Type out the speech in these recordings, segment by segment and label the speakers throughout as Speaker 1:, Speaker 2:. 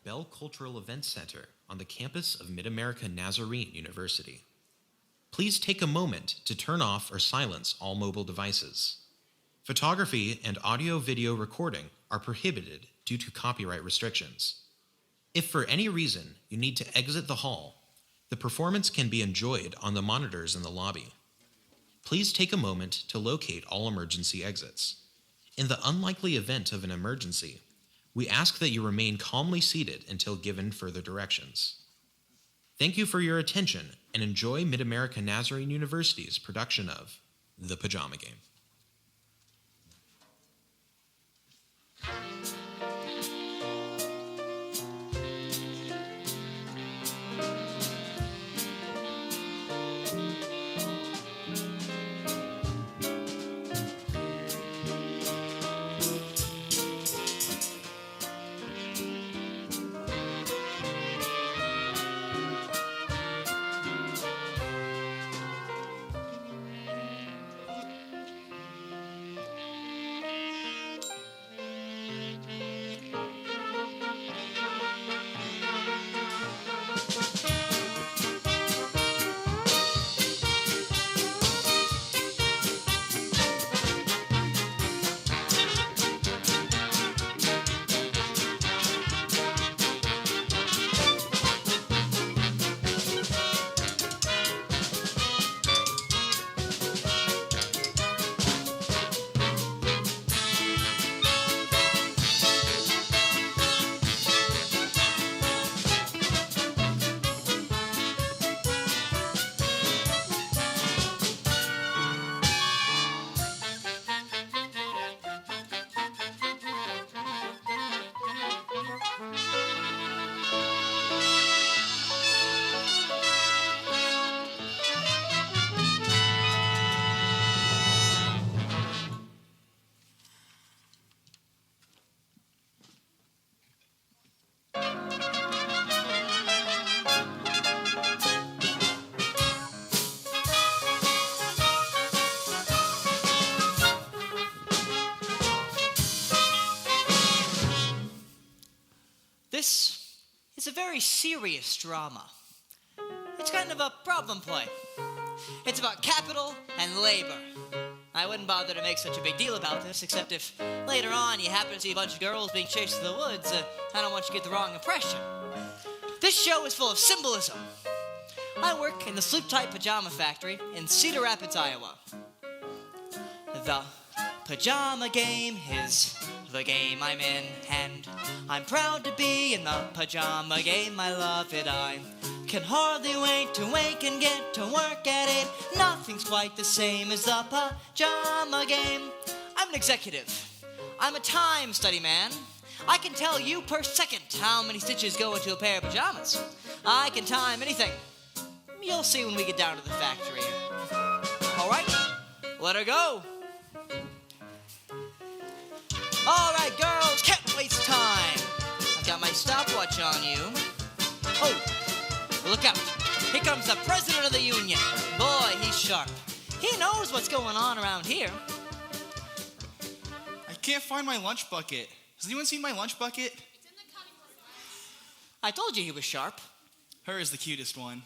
Speaker 1: Bell Cultural Events Center on the campus of Mid-America Nazarene University. Please take a moment to turn off or silence all mobile devices. Photography and audio-video recording are prohibited due to copyright restrictions. If for any reason you need to exit the hall, the performance can be enjoyed on the monitors in the lobby. Please take a moment to locate all emergency exits. In the unlikely event of an emergency, we ask that you remain calmly seated until given further directions. Thank you for your attention and enjoy Mid-America Nazarene University's production of The Pajama Game.
Speaker 2: This is a very serious drama. It's kind of a problem play. It's about capital and labor. I wouldn't bother to make such a big deal about this, except if later on you happen to see a bunch of girls being chased through the woods, I don't want you to get the wrong impression. This show is full of symbolism. I work in the sleep-tight pajama factory in Cedar Rapids, Iowa. The pajama game is the game I'm in, and I'm proud to be in the pajama game. I love it. I can hardly wait to wake and get to work at it. Nothing's quite the same as the pajama game. I'm an executive. I'm a time study man. I can tell you per second how many stitches go into a pair of pajamas. I can time anything. You'll see when we get down to the factory. All right, let her go. All right, girls, can't waste time. I've got my stopwatch on you. Oh, look out. Here comes the president of the union. Boy, he's sharp. He knows what's going on around here.
Speaker 3: I can't find my lunch bucket. Has anyone seen my lunch bucket?
Speaker 4: It's in the cutting board.
Speaker 2: I told you he was sharp.
Speaker 3: Her is the cutest one.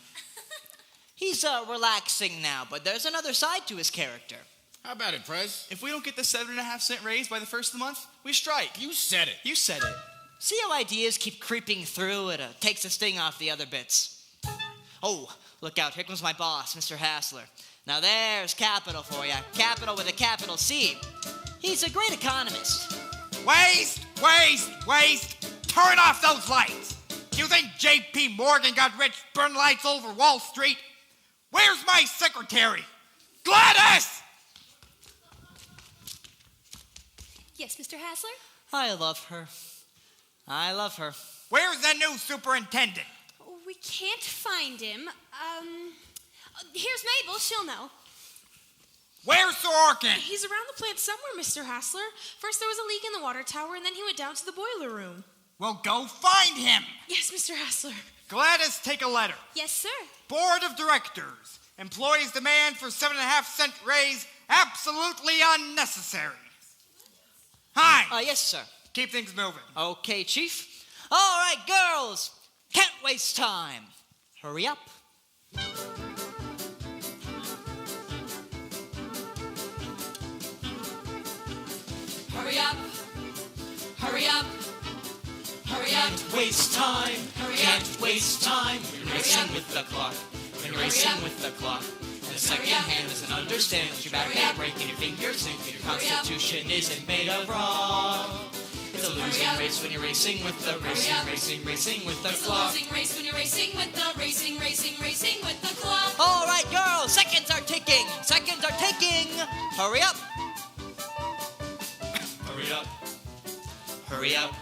Speaker 2: He's relaxing now, but there's another side to his character.
Speaker 5: How about it, Prez?
Speaker 3: If we don't get the 7.5-cent raise by the first of the month, we strike.
Speaker 5: You said it.
Speaker 3: You said it.
Speaker 2: See how ideas keep creeping through? It takes the sting off the other bits. Oh, look out. Here comes my boss, Mr. Hassler. Now there's capital for you. Capital with a capital C. He's a great economist.
Speaker 6: Waste! Turn off those lights! You think J.P. Morgan got rich burning lights over Wall Street? Where's my secretary? Gladys!
Speaker 4: Yes, Mr. Hassler?
Speaker 2: I love her. I love her.
Speaker 6: Where's the new superintendent?
Speaker 4: We can't find him. Here's Mabel. She'll know.
Speaker 6: Where's Sorokin?
Speaker 7: He's around the plant somewhere, Mr. Hassler. First there was a leak in the water tower, and then he went down to the boiler room.
Speaker 6: Well, go find him.
Speaker 7: Yes, Mr. Hassler.
Speaker 6: Gladys, take a letter.
Speaker 4: Yes, sir.
Speaker 6: Board of Directors. Employees demand for 7.5-cent raise absolutely unnecessary. Hi.
Speaker 2: Yes, sir.
Speaker 6: Keep things moving.
Speaker 2: Okay, Chief. All right, girls, can't waste time. Hurry up.
Speaker 8: Hurry up. Hurry up. Hurry up.
Speaker 9: Can't waste time. Can't waste time. When you're racing with the clock. When you're racing with the clock. And the second hand doesn't understand. Your back may break and your fingers sink. And your constitution isn't made of rock. It's a losing race when you're racing with the racing with the clock.
Speaker 8: It's a losing race when you're racing with the racing with the clock.
Speaker 2: All right, girls, seconds are ticking. Seconds are ticking. Hurry up.
Speaker 9: Hurry up. Hurry up.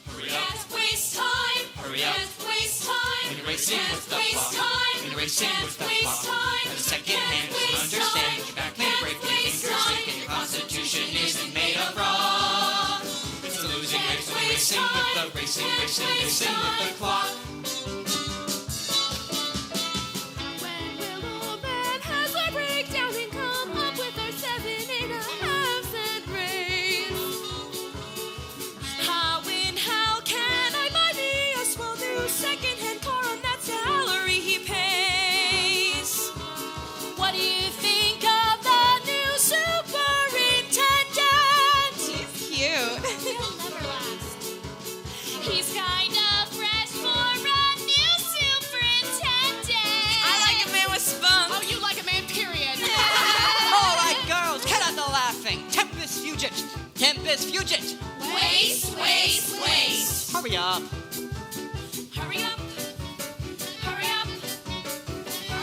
Speaker 9: Hurry up.
Speaker 8: Can't waste time.
Speaker 9: Hurry up.
Speaker 8: Can't waste time.
Speaker 9: When you're racing with the
Speaker 8: Can't waste
Speaker 9: clock.
Speaker 8: time.
Speaker 9: When you're racing with the
Speaker 8: Can't waste
Speaker 9: clock.
Speaker 8: time.
Speaker 9: And the second hand
Speaker 8: Can't
Speaker 9: doesn't
Speaker 8: waste
Speaker 9: understand.
Speaker 8: time.
Speaker 9: Your back may break and your
Speaker 8: Can't
Speaker 9: fingers
Speaker 8: waste
Speaker 9: sink. And your constitution isn't made of rock. It's a losing race when you're racing with the racing with the clock.
Speaker 7: When will old man Hasler break down and come up with our 7.5 cent raise? How can I buy me a swell new second-hand car on that salary he pays? What do you think of the new superintendent? He's cute. He'll never last. He's kind of fresh for a new superintendent. I like a man with spunk. Oh, you like a man, period.
Speaker 2: All right, girls, get out the laughing. Tempest fugit. Tempest fugit.
Speaker 8: Waste, waste, waste.
Speaker 2: Hurry up.
Speaker 8: Hurry up. Hurry up.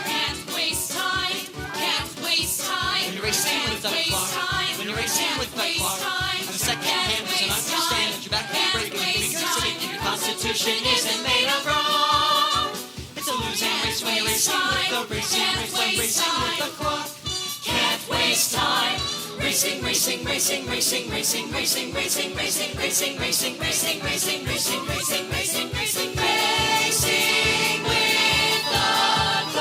Speaker 8: Can't waste time. Can't waste time.
Speaker 9: When you're racing with the clock. When you're racing with the clock. And the second hand doesn't understand that your back may break and your fingers sink and your constitution isn't made of rock. It's a losing race when you're racing with the racing with the clock. Can't waste time. Racing with the clock.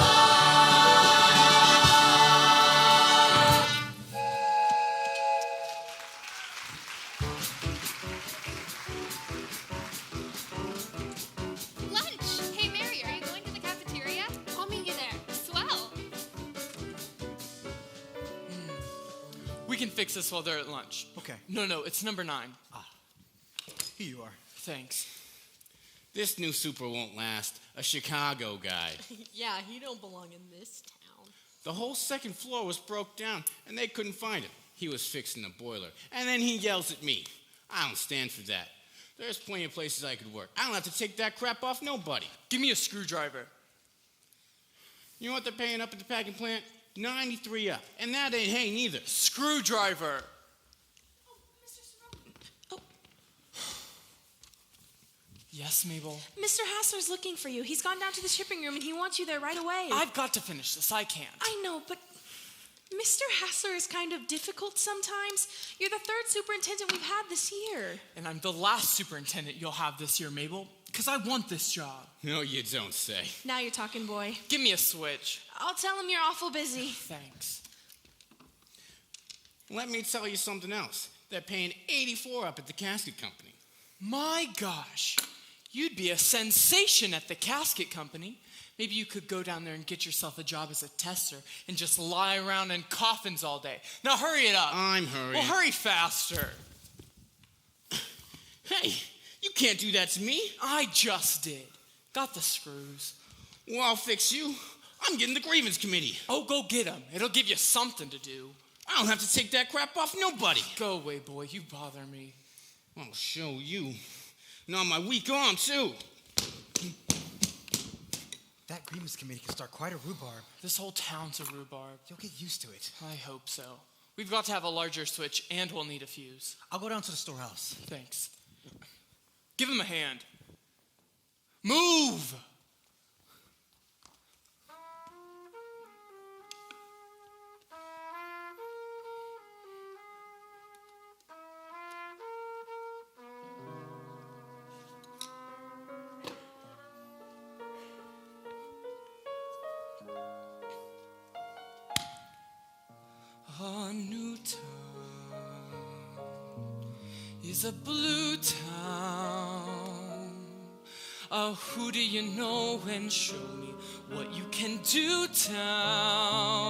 Speaker 4: Lunch! Hey, Mary, are you going to the cafeteria? I'll meet you there. Swell!
Speaker 10: We can fix this while they're at lunch.
Speaker 3: Okay.
Speaker 10: No, it's number 9.
Speaker 3: Here you are.
Speaker 10: Thanks.
Speaker 5: This new super won't last. A Chicago guy.
Speaker 11: Yeah, he don't belong in this town.
Speaker 5: The whole second floor was broke down, and they couldn't find him. He was fixing the boiler, and then he yells at me. I don't stand for that. There's plenty of places I could work. I don't have to take that crap off nobody.
Speaker 10: Give me a screwdriver.
Speaker 5: You know what they're paying up at the packing plant? 93 up. And that ain't hay neither.
Speaker 10: Screwdriver. Yes, Mabel?
Speaker 7: Mr. Hassler's looking for you. He's gone down to the shipping room and he wants you there right away.
Speaker 10: I've got to finish this. I can't.
Speaker 7: I know, but Mr. Hassler is kind of difficult sometimes. You're the third superintendent we've had this year.
Speaker 10: And I'm the last superintendent you'll have this year, Mabel, because I want this job.
Speaker 5: No, you don't say.
Speaker 7: Now you're talking, boy.
Speaker 10: Give me a switch.
Speaker 7: I'll tell him you're awful busy.
Speaker 10: Thanks.
Speaker 5: Let me tell you something else. They're paying 84 up at the casket company.
Speaker 10: My gosh. You'd be a sensation at the casket company. Maybe you could go down there and get yourself a job as a tester and just lie around in coffins all day. Now hurry it up.
Speaker 5: I'm hurrying.
Speaker 10: Well, hurry faster.
Speaker 5: Hey, you can't do that to me.
Speaker 10: I just did. Got the screws.
Speaker 5: Well, I'll fix you. I'm getting the grievance committee.
Speaker 10: Oh, go get them. It'll give you something to do.
Speaker 5: I don't have to take that crap off nobody.
Speaker 10: Go away, boy. You bother me.
Speaker 5: I'll show you. Now my weak arm, too.
Speaker 3: That grievance committee can start quite a rhubarb.
Speaker 10: This whole town's a rhubarb.
Speaker 3: You'll get used to it.
Speaker 10: I hope so. We've got to have a larger switch, and we'll need a fuse.
Speaker 3: I'll go down to the storehouse.
Speaker 10: Thanks. Give him a hand. Move! A new town is a blue town. Who do you know, and show me what you can do, town.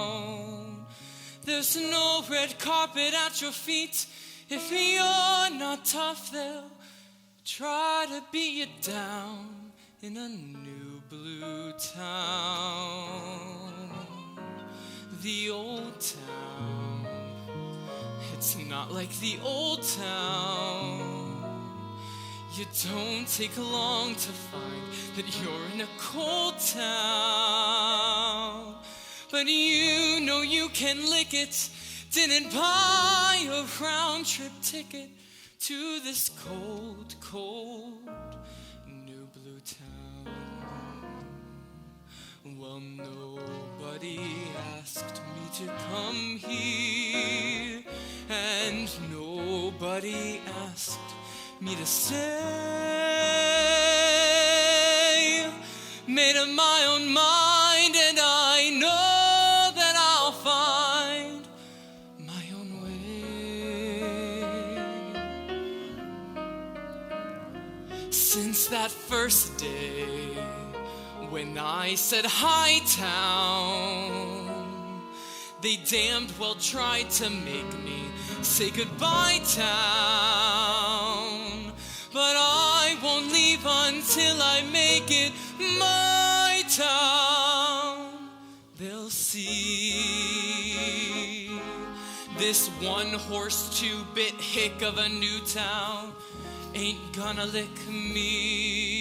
Speaker 10: There's no red carpet at your feet. If you're not tough, they'll try to beat you down in a new blue town. The old town, it's not like the old town. You don't take long to find that you're in a cold town. But you know you can lick it. Didn't buy a round-trip ticket to this cold, cold new blue town. Well, nobody asked me to come here, and nobody asked me to stay. Made up my own mind, and I know that I'll find my own way. Since that first day when I said hi, town, they damned well tried to make me say goodbye, town. But I won't leave until I make it my town. They'll see this one-horse, two-bit hick of a new town ain't gonna lick me.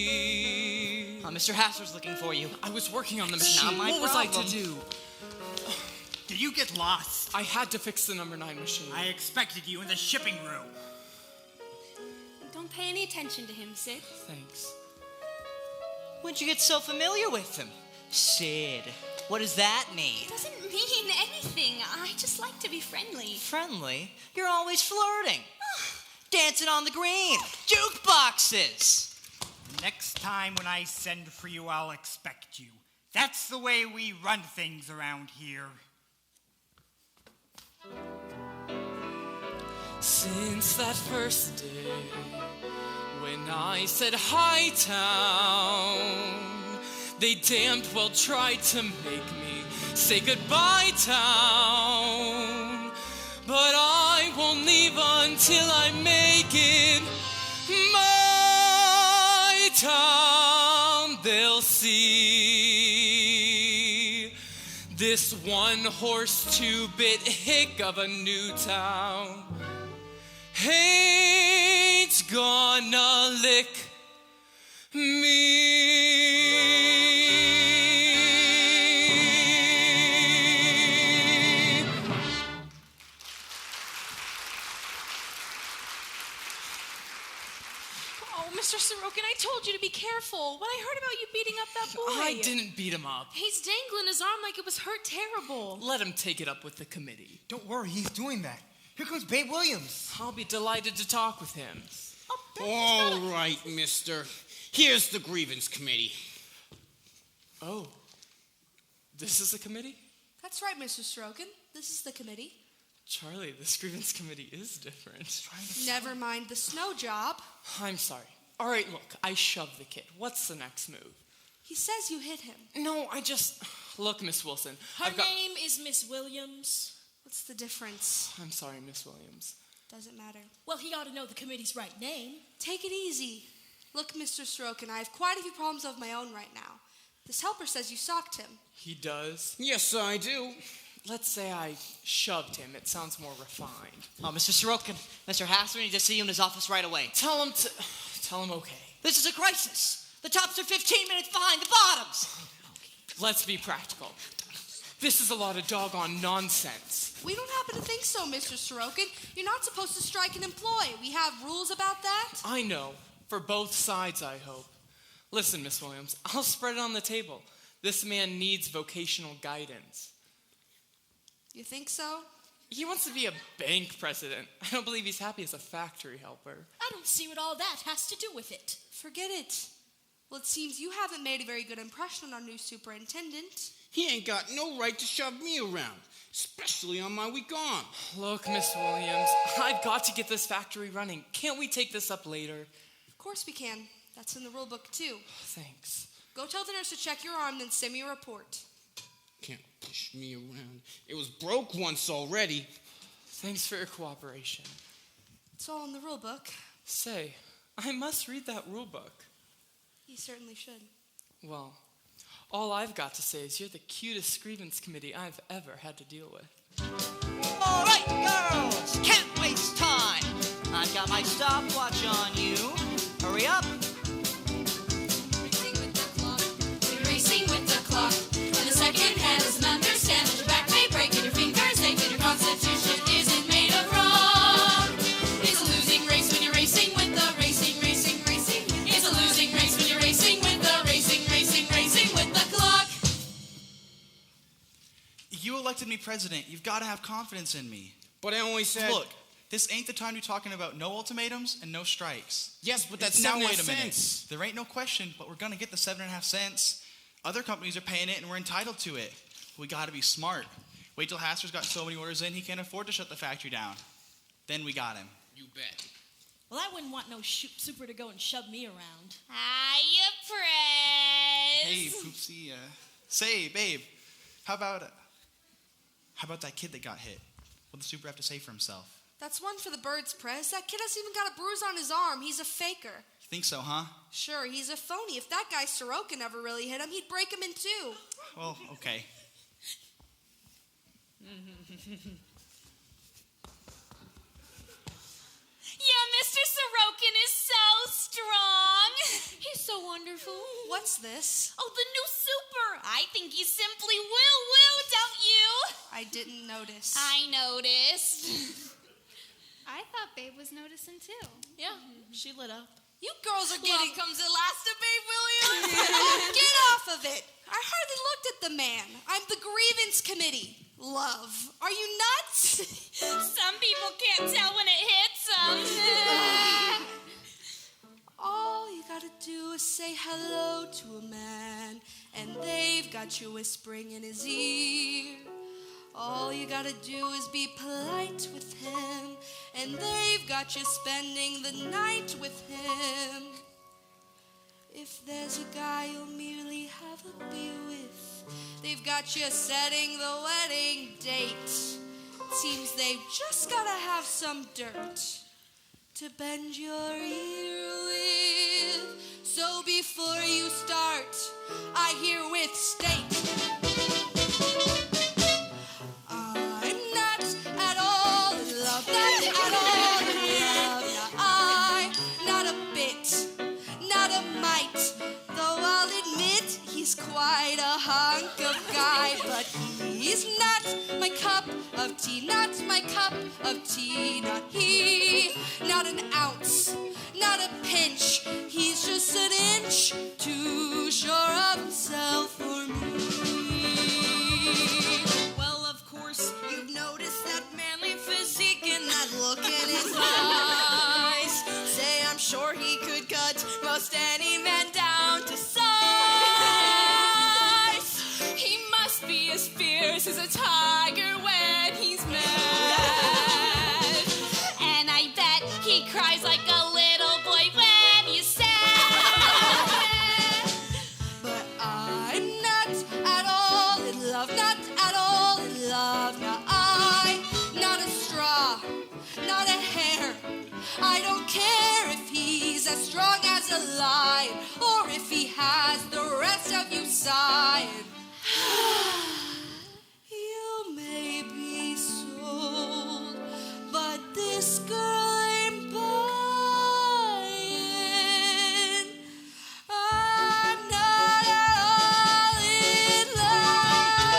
Speaker 2: Mr. Hasler's looking for you.
Speaker 10: I was working on the machine.
Speaker 2: Not my
Speaker 10: what was I
Speaker 2: problem.
Speaker 10: to do?
Speaker 6: Did you get lost?
Speaker 10: I had to fix the number 9 machine.
Speaker 6: I expected you in the shipping room.
Speaker 4: Don't pay any attention to him, Sid.
Speaker 10: Thanks.
Speaker 2: When'd you get so familiar with him? Sid, what does that mean?
Speaker 4: It doesn't mean anything. I just like to be friendly.
Speaker 2: Friendly? You're always flirting. Dancing on the green. Jukeboxes.
Speaker 6: Next time when I send for you, I'll expect you. That's the way we run things around here.
Speaker 10: Since that first day when I said hi, town, they damned well tried to make me say goodbye, town. But I won't leave until I make it my town. They'll see this one-horse, two-bit hick of a new town ain't gonna lick me.
Speaker 7: Oh, Mr. Sorokin, I told you to be careful. When I heard about you beating up that boy.
Speaker 10: I didn't beat him up.
Speaker 7: He's dangling his arm like it was hurt terrible.
Speaker 10: Let him take it up with the committee.
Speaker 12: Don't worry, he's doing that. Here comes Babe Williams.
Speaker 10: I'll be delighted to talk with him.
Speaker 5: All right, mister. Here's the grievance committee.
Speaker 10: Oh, this is a committee?
Speaker 11: That's right, Mr. Sorokin. This is the committee.
Speaker 10: Charlie, this grievance committee is different.
Speaker 11: Never mind the snow job.
Speaker 10: I'm sorry. All right, look, I shoved the kid. What's the next move?
Speaker 11: He says you hit him.
Speaker 10: No, I just... Look, Miss Wilson.
Speaker 7: Her name is Miss Williams.
Speaker 11: What's the difference?
Speaker 10: I'm sorry, Miss Williams.
Speaker 11: Doesn't matter.
Speaker 7: Well, he ought to know the committee's right name.
Speaker 11: Take it easy. Look, Mr. Sorokin, I have quite a few problems of my own right now. This helper says you socked him.
Speaker 10: He does?
Speaker 5: Yes, I do.
Speaker 10: Let's say I shoved him. It sounds more refined.
Speaker 2: Oh, Mr. Sorokin, Mr. Hassler needs to see you in his office right away.
Speaker 10: Tell him okay.
Speaker 2: This is a crisis. The tops are 15 minutes behind the bottoms.
Speaker 10: Let's be practical. This is a lot of doggone nonsense.
Speaker 11: We don't happen to think so, Mr. Sorokin. You're not supposed to strike an employee. We have rules about that.
Speaker 10: I know. For both sides, I hope. Listen, Miss Williams, I'll spread it on the table. This man needs vocational guidance.
Speaker 11: You think so?
Speaker 10: He wants to be a bank president. I don't believe he's happy as a factory helper.
Speaker 7: I don't see what all that has to do with it.
Speaker 11: Forget it. Well, it seems you haven't made a very good impression on our new superintendent.
Speaker 5: He ain't got no right to shove me around, especially on my week on.
Speaker 10: Look, Miss Williams, I've got to get this factory running. Can't we take this up later?
Speaker 11: Of course we can. That's in the rule book, too.
Speaker 10: Thanks.
Speaker 11: Go tell the nurse to check your arm, then send me a report.
Speaker 5: Can't push me around. It was broke once already.
Speaker 10: Thanks for your cooperation.
Speaker 11: It's all in the rule book.
Speaker 10: Say, I must read that rule book.
Speaker 11: You certainly should.
Speaker 10: Well, all I've got to say is you're the cutest grievance committee I've ever had to deal with.
Speaker 2: All right, girls, can't waste time. I've got my stopwatch on you. Hurry up.
Speaker 8: Racing with the clock. And the second hand doesn't understand that your back may break and your fingers ache and your constitution isn't made of rock. It's a losing race when you're racing with the racing. It's a losing race when you're racing with the racing with the clock.
Speaker 3: You elected me president. You've got to have confidence in me.
Speaker 5: But I only said...
Speaker 3: Look, this ain't the time to be talking about no ultimatams and no strikes.
Speaker 5: Yes, but that's
Speaker 3: now
Speaker 5: 7.5
Speaker 3: wait a minute.
Speaker 5: cents.
Speaker 3: There ain't no question, but we're gonna get the 7.5 cents. Other companies are paying it, and we're entitled to it. We gotta be smart. Wait till Hasser's got so many orders in, he can't afford to shut the factory down. Then we got him.
Speaker 5: You bet.
Speaker 13: Well, I wouldn't want no super to go and shove me around.
Speaker 7: Hiya, Prez.
Speaker 3: Hey, Poopsie. Say, babe, how about that kid that got hit? What does the super have to say for himself?
Speaker 11: That's one for the birds, Prez. That kid hasn't even got a bruise on his arm. He's a faker.
Speaker 3: You think so, huh?
Speaker 11: Sure, he's a phony. If that guy Soroka never really hit him, he'd break him in two.
Speaker 3: Well, okay.
Speaker 7: Yeah, Mr. Sorokin is so strong.
Speaker 13: He's so wonderful.
Speaker 11: What's this?
Speaker 7: Oh, the new super. I think he's simply woo, don't you?
Speaker 11: I didn't notice.
Speaker 7: I noticed.
Speaker 4: I thought Babe was noticing too.
Speaker 13: Yeah, she lit up.
Speaker 11: You girls are
Speaker 13: Love
Speaker 11: getting...
Speaker 13: comes at last to Babe Williams.
Speaker 11: Get off of it. I hardly looked at the man. I'm the grievance committee. Love. Are you nuts?
Speaker 7: Some people can't tell when it hits them.
Speaker 11: All you gotta do is say hello to a man, and they've got you whispering in his ear. All you gotta do is be polite with him, and they've got you spending the night with him. If there's a guy you'll merely have a beer with, they've got you setting the wedding date. Seems they've just gotta have some dirt to bend your ear with. So before you start, I herewith state, I'm not at all in love, not at all in love. Now I'm not a bit, not a mite, though I'll admit he's quite a hunk of guy. But he's not my cup of tea, not my cup of tea, not he, not an ounce, not a pinch. He's just an inch too sure of himself for me.
Speaker 13: Well, of course, you've noticed that manly physique and that look in his eyes. Say, I'm sure he could cut most any man down to size. He must be as fierce as a tiger when he's mad.
Speaker 7: And I bet he cries like a little boy when he's sad.
Speaker 11: But I'm not at all in love, not at all in love. Now I'm not a straw, not a hair. I don't care if he's as strong as a lion, or if he has the rest of you sighing. You may be sold, but this girl ain't buying. I'm not at all in love.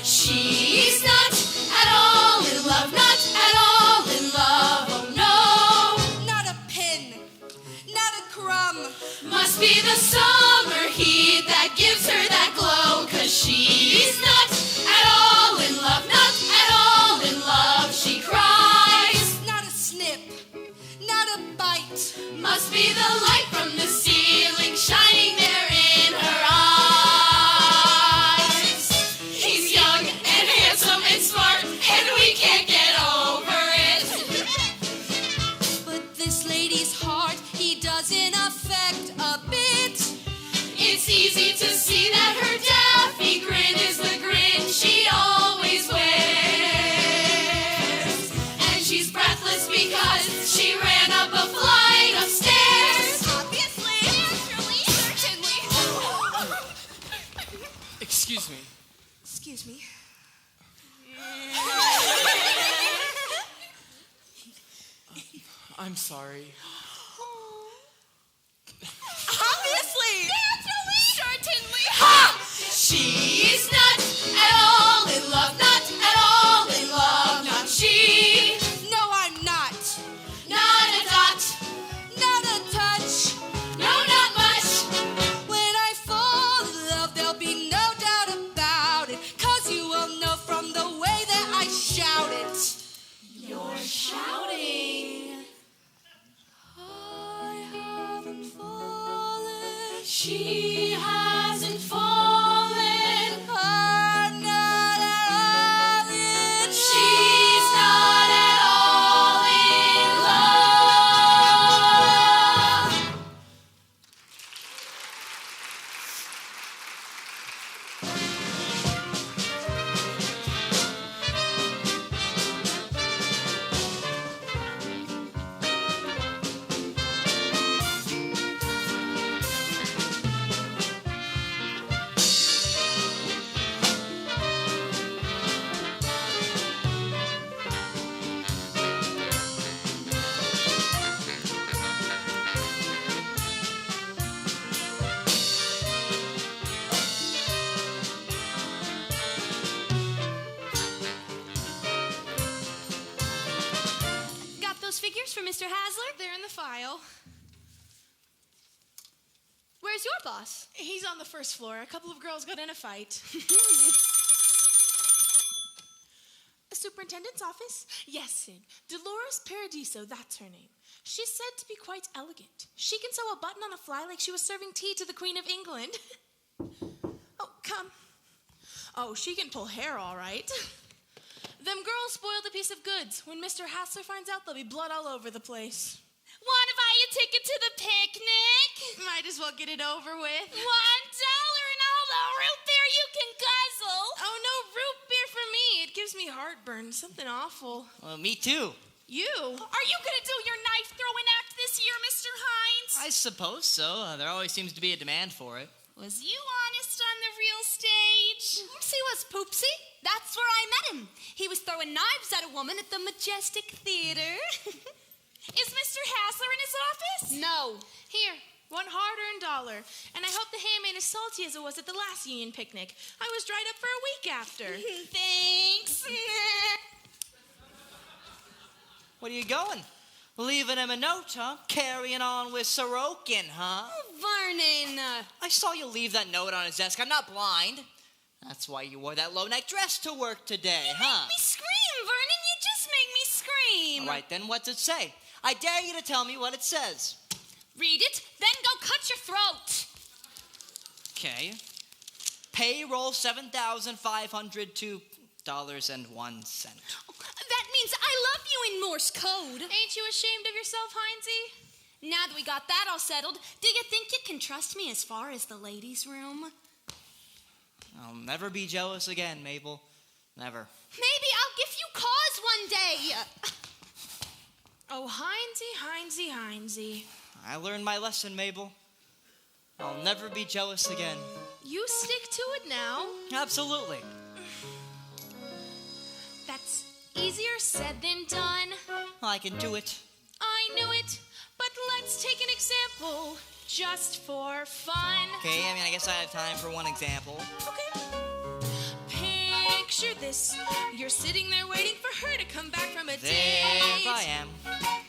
Speaker 8: She's not at all in love, not at all in love, oh no.
Speaker 11: Not a pin, not a crumb.
Speaker 8: Must be the summer heat that gives her that glow.
Speaker 10: Excuse me.
Speaker 11: Excuse me.
Speaker 10: I'm sorry.
Speaker 11: Obviously.
Speaker 7: Certainly.
Speaker 11: Ha!
Speaker 8: She's not at all in love, not at all in love, not she.
Speaker 11: No, I'm not.
Speaker 8: Not a dot,
Speaker 11: Not a touch.
Speaker 8: no, not much.
Speaker 11: When I fall in love, there'll be no doubt about it. 'Cause you will know from the way that I shout it.
Speaker 8: You're shouting.
Speaker 11: I haven't fallen.
Speaker 8: She hasn't fallen.
Speaker 11: I'm not at all in love.
Speaker 8: She's not at all in love.
Speaker 4: Got those figures from Mr. Hasler?
Speaker 7: They're in the file.
Speaker 4: Where's your boss?
Speaker 7: He's on the first floor. A couple of girls got in a fight. Superintendent's office? Yes, Sid. Dolores Paradiso, that's her name. She's said to be quite elegant. She can sew a button on a fly like she was serving tea to the Queen of England. Oh, come. Oh, she can pull hair all right. Them girls spoiled a piece of goods. When Mr. Hassler finds out, there'll be blood all over the place.
Speaker 4: Want to buy a ticket to the picnic?
Speaker 7: Might as well get it over with.
Speaker 4: $1 and all the root beer you can guzzle.
Speaker 7: Oh, no root beer for me. It gives me heartburn. Something awful.
Speaker 2: Well, me too.
Speaker 7: You?
Speaker 4: Are you going to do your knife throwing act this year, Mr. Hines?
Speaker 2: I suppose so. There always seems to be a demand for it.
Speaker 4: Was you honest on the real stage?
Speaker 11: Of course he was, Poopsie. That's where I met him. He was throwing knives at a woman at the Majestic Theater.
Speaker 4: Is Mr. Hassler in his office?
Speaker 11: No.
Speaker 7: Here, $1 hard-earned dollar. And I hope the ham ain't as salty as it was at the last union picnic. I was dried up for a week after.
Speaker 4: Thanks.
Speaker 2: What are you going? Leaving him a note, huh? Carrying on with Sorokin, huh?
Speaker 11: Vernon.
Speaker 2: I saw you leave that note on his desk. I'm not blind. That's why you wore that low-neck dress to work today, huh?
Speaker 4: Me scream, Vernon. You just make me scream.
Speaker 2: All right, then what's it say? I dare you to tell me what it says.
Speaker 4: Read it, then go cut your throat.
Speaker 2: Okay. Payroll $7,502.01.
Speaker 11: That means I love you in Morse code.
Speaker 7: Ain't you ashamed of yourself, Hinesy?
Speaker 11: Now that we got that all settled, do you think you can trust me as far as the ladies' room?
Speaker 2: I'll never be jealous again, Mabel. Never.
Speaker 11: Maybe I'll give you cause one day.
Speaker 7: Oh, Hinesy.
Speaker 2: I learned my lesson, Mabel. I'll never be jealous again.
Speaker 7: You stick to it now.
Speaker 2: Absolutely.
Speaker 7: That's easier said than done.
Speaker 2: I can do it.
Speaker 7: I knew it, but let's take an example just for fun.
Speaker 2: Okay, I guess I have time for one example.
Speaker 7: Okay. Picture this. You're sitting there waiting for her to come back from a
Speaker 2: There
Speaker 7: date.
Speaker 2: I am.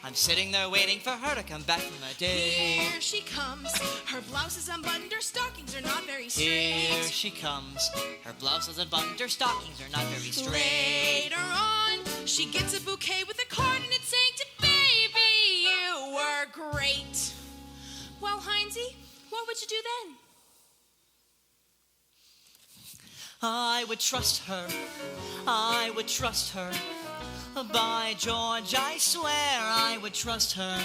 Speaker 2: I'm sitting there waiting for her to come back from a date.
Speaker 7: Here she comes. Her blouse is unbuttoned, her stockings are not very straight.
Speaker 2: Here she comes. Her blouse is unbuttoned, her stockings are not very straight.
Speaker 7: Later on, she gets a bouquet with a card and it's saying to baby, you were great. Well, Hinesy, what would you do then?
Speaker 2: I would trust her. I would trust her. By George, I swear I would trust her.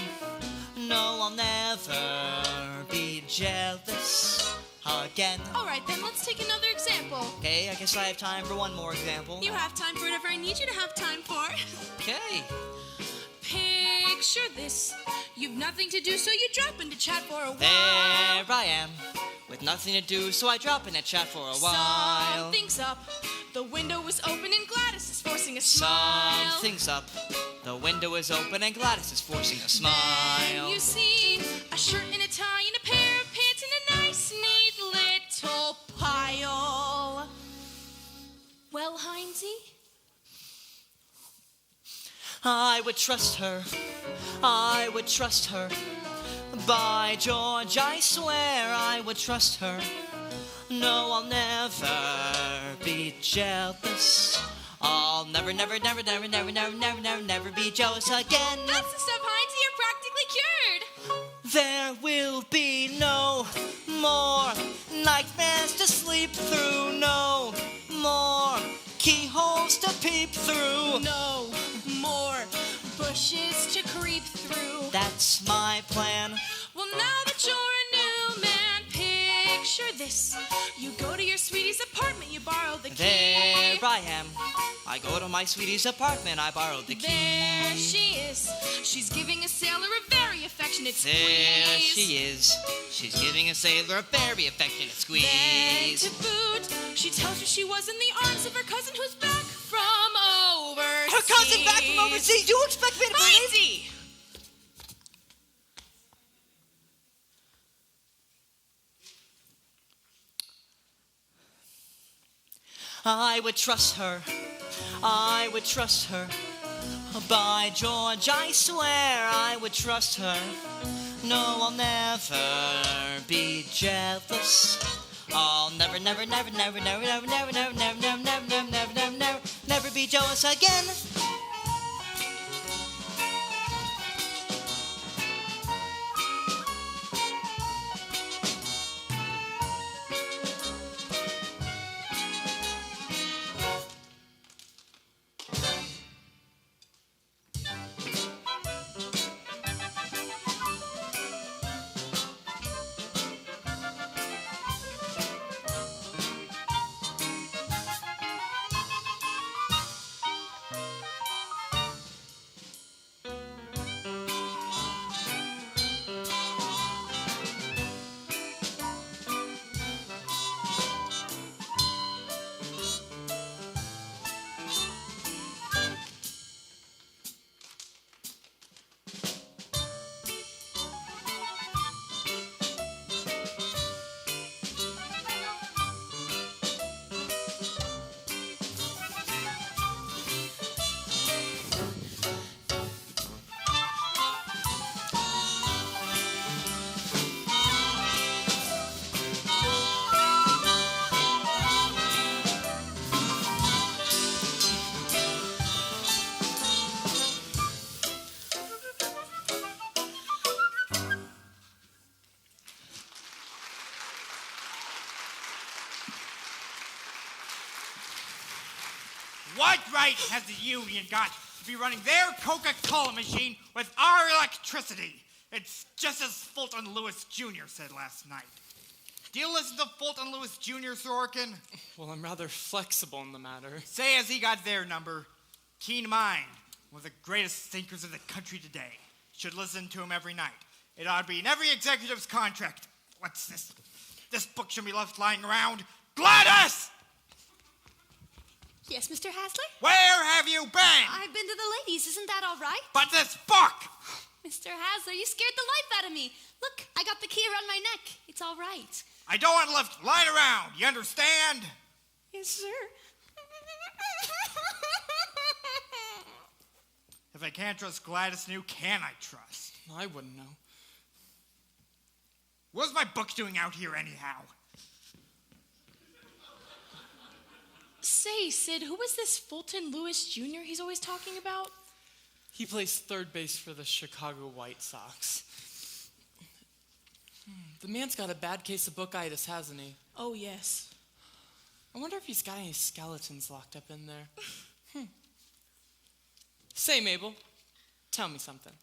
Speaker 2: No, I'll never be jealous again.
Speaker 7: All right, then let's take another example.
Speaker 2: Okay, I guess I have time for one more example.
Speaker 7: You have time for whatever I need you to have time for.
Speaker 2: Okay.
Speaker 7: Picture this. You've nothing to do, so you drop into chat for a while.
Speaker 2: There I am. with nothing to do, so I drop in and chat for a while.
Speaker 7: Something's up. The window is open and Gladys is forcing a smile.
Speaker 2: Something's up. The window is open and Gladys is forcing a smile.
Speaker 7: Then you see a shirt and a tie and a pair of pants and a nice, neat little pile. Well, Heinzie?
Speaker 2: I would trust her. I would trust her. By George, I swear I would trust her. No, I'll never be jealous. I'll never be jealous again.
Speaker 7: That's the stuff, Heinzie. You're practically cured.
Speaker 2: There will be no more nightmares to sleep through. No more keyholes to peep through.
Speaker 7: No more bushes to creep through.
Speaker 2: That's my plan.
Speaker 7: Well, now that you're a new man, picture this. You go to your sweetie's apartment, you borrow the key.
Speaker 2: There I am. I go to my sweetie's apartment, I borrowed the key.
Speaker 7: There she is. She's giving a sailor a very affectionate squeeze.
Speaker 2: There she is. She's giving a sailor a very affectionate squeeze.
Speaker 7: Then to boot, she tells her she was in the arms of her cousin who's back from overseas.
Speaker 2: Her cousin back from overseas? You expect me to believe?
Speaker 7: Heinzie!
Speaker 2: I would trust her. I would trust her. By George, I swear I would trust her. No, I'll never be jealous. I'll never be jealous again.
Speaker 6: What right has the union got to be running their Coca-Cola machine with our electricity? It's just as Fulton Lewis Jr. said last night. Do you listen to Fulton Lewis Jr., Sorokin?
Speaker 10: Well, I'm rather flexible in the matter.
Speaker 6: Say as he got their number, keen mind, one of the greatest thinkers of the country today. Should listen to him every night. It ought to be in every executive's contract. What's this? This book should be left lying around. Gladys!
Speaker 4: Yes, Mr. Hasler?
Speaker 6: Where have you been?
Speaker 4: I've been to the ladies. Isn't that all right?
Speaker 6: But this book!
Speaker 4: Mr. Hasler, you scared the life out of me. Look, I got the key around my neck. It's all right.
Speaker 6: I don't want it left lying around. You understand?
Speaker 4: Yes, sir.
Speaker 6: If I can't trust Gladys New, can I trust?
Speaker 10: I wouldn't know.
Speaker 6: What's my book doing out here anyhow?
Speaker 7: Say, Sid, who was this Fulton Lewis Jr. he's always talking about?
Speaker 10: He plays third base for the Chicago White Sox. The man's got a bad case of bookitis, hasn't he?
Speaker 7: Oh, yes.
Speaker 10: I wonder if he's got any skeletons locked up in there. Say, Mabel, tell me something.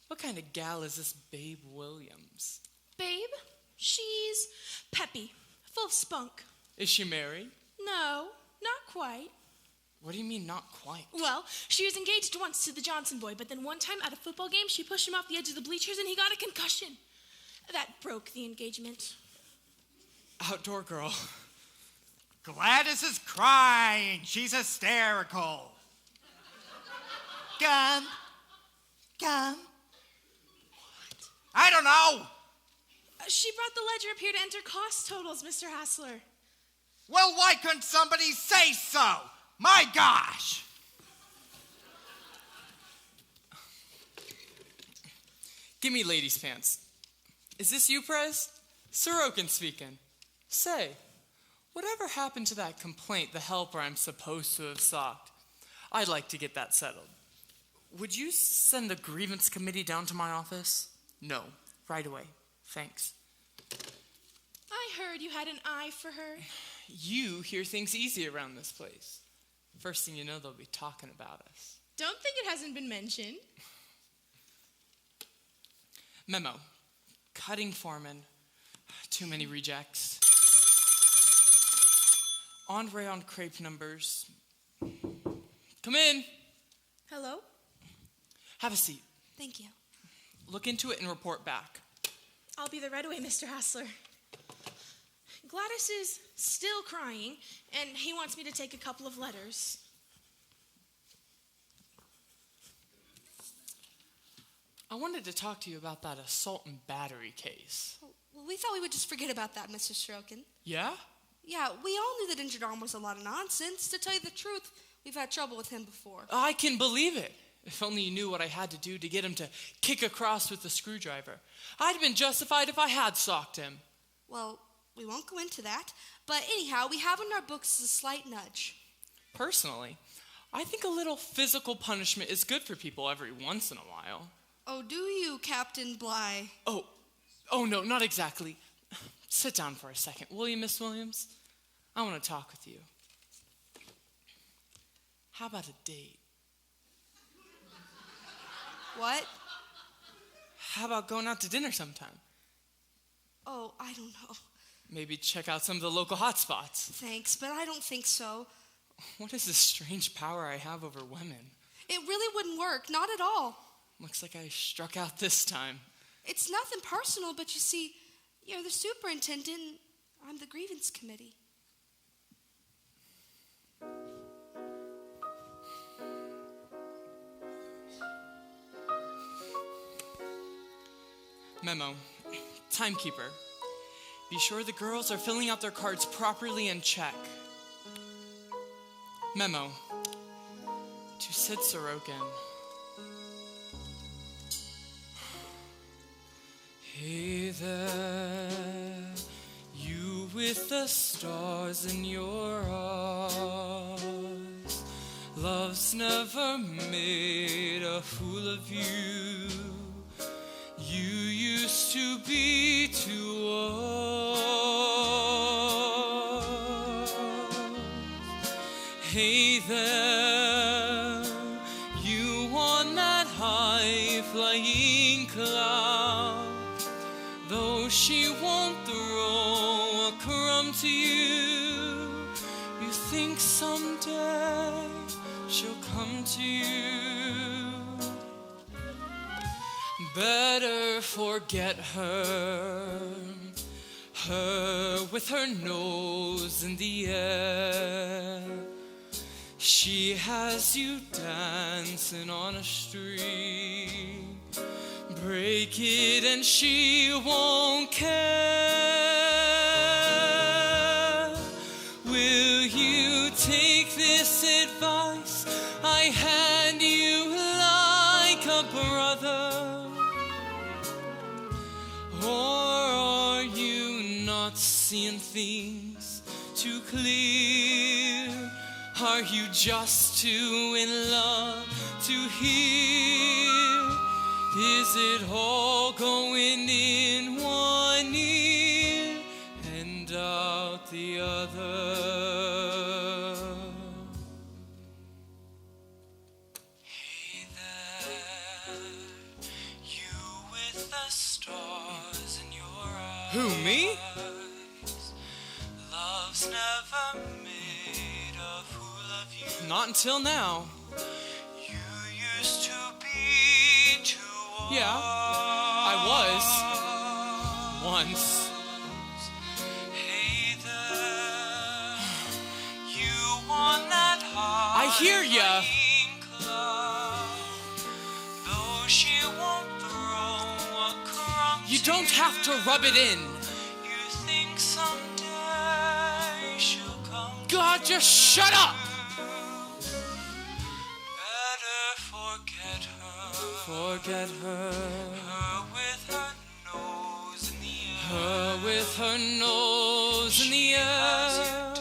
Speaker 10: What kind of gal is this Babe Williams?
Speaker 7: Babe? She's peppy, full of spunk.
Speaker 10: Is she married?
Speaker 7: No, not quite.
Speaker 10: What do you mean, not quite?
Speaker 7: Well, she was engaged once to the Johnson boy, but then one time at a football game, she pushed him off the edge of the bleachers and he got a concussion. That broke the engagement.
Speaker 10: outdoor girl.
Speaker 6: Gladys is crying. She's hysterical. Gum. What? I don't know.
Speaker 7: She brought the ledger up here to enter cost totals, Mr. Hassler.
Speaker 6: Well, why couldn't somebody say so? My gosh.
Speaker 10: Give me ladies' pants. Is this you, Prez? Sorokin speaking. Say, whatever happened to that complaint the helper I'm supposed to have socked? I'd like to get that settled. Would you send the grievance committee down to my office? No, right away. Thanks.
Speaker 7: I heard you had an eye for her.
Speaker 10: You hear things easy around this place. First thing you know, they'll be talking about us.
Speaker 7: Don't think it hasn't been mentioned.
Speaker 10: Memo. Cutting foreman. Too many rejects. Andre on crepe numbers. Come in.
Speaker 7: Hello?
Speaker 10: Have a seat.
Speaker 7: Thank you.
Speaker 10: Look into it and report back.
Speaker 7: I'll be there right away, Mr. Hassler. Gladys is still crying, and he wants me to take a couple of letters.
Speaker 10: I wanted to talk to you about that assault and battery case.
Speaker 11: Well, we thought we would just forget about that, Mr. Sorokin.
Speaker 10: Yeah?
Speaker 11: Yeah, we all knew that Injured Arm was a lot of nonsense. To tell you the truth, we've had trouble with him before.
Speaker 10: I can believe it. If only you knew what I had to do to get him to kick across with the screwdriver. I'd have been justified if I had socked him.
Speaker 11: Well, we won't go into that. But anyhow, we have in our books a slight nudge.
Speaker 10: Personally, I think a little physical punishment is good for people every once in a while.
Speaker 11: Oh, do you, Captain Bly?
Speaker 10: Oh, no, not exactly. Sit down for a second, will you, Miss Williams? I want to talk with you. How about a date?
Speaker 11: What?
Speaker 10: How about going out to dinner sometime?
Speaker 11: Oh, I don't know.
Speaker 10: Maybe check out some of the local hotspots.
Speaker 11: Thanks, but I don't think so.
Speaker 10: What is this strange power I have over women?
Speaker 11: It really wouldn't work, not at all.
Speaker 10: Looks like I struck out this time.
Speaker 11: It's nothing personal, but you see, you're the superintendent, I'm the grievance committee.
Speaker 10: Memo. Timekeeper. Be sure the girls are filling out their cards properly and check. Memo. To Sid Sorokin. Hey there, you with the stars in your eyes. Love's never made a fool of you. You used to be too old. Hey there, you on that high flying cloud. Though she won't throw a crumb to you, you think someday she'll come to you. Better forget her, her with her nose in the air. She has you dancing on a street. Break it and she won't care. Will you take this advice I hand you like a brother? Or are you not seeing things too clear? Are you just too in love to hear? Is it all going in one ear and out the other? Hey there, you with the stars in your eyes. Who, me? Love's never made a fool of you. Not until now. You used to be too old. Yeah, I was. Once. Hey hear ya. You don't have to rub it in. God, just shut up! Forget her. Her with her nose in the air. Her with her nose in the air.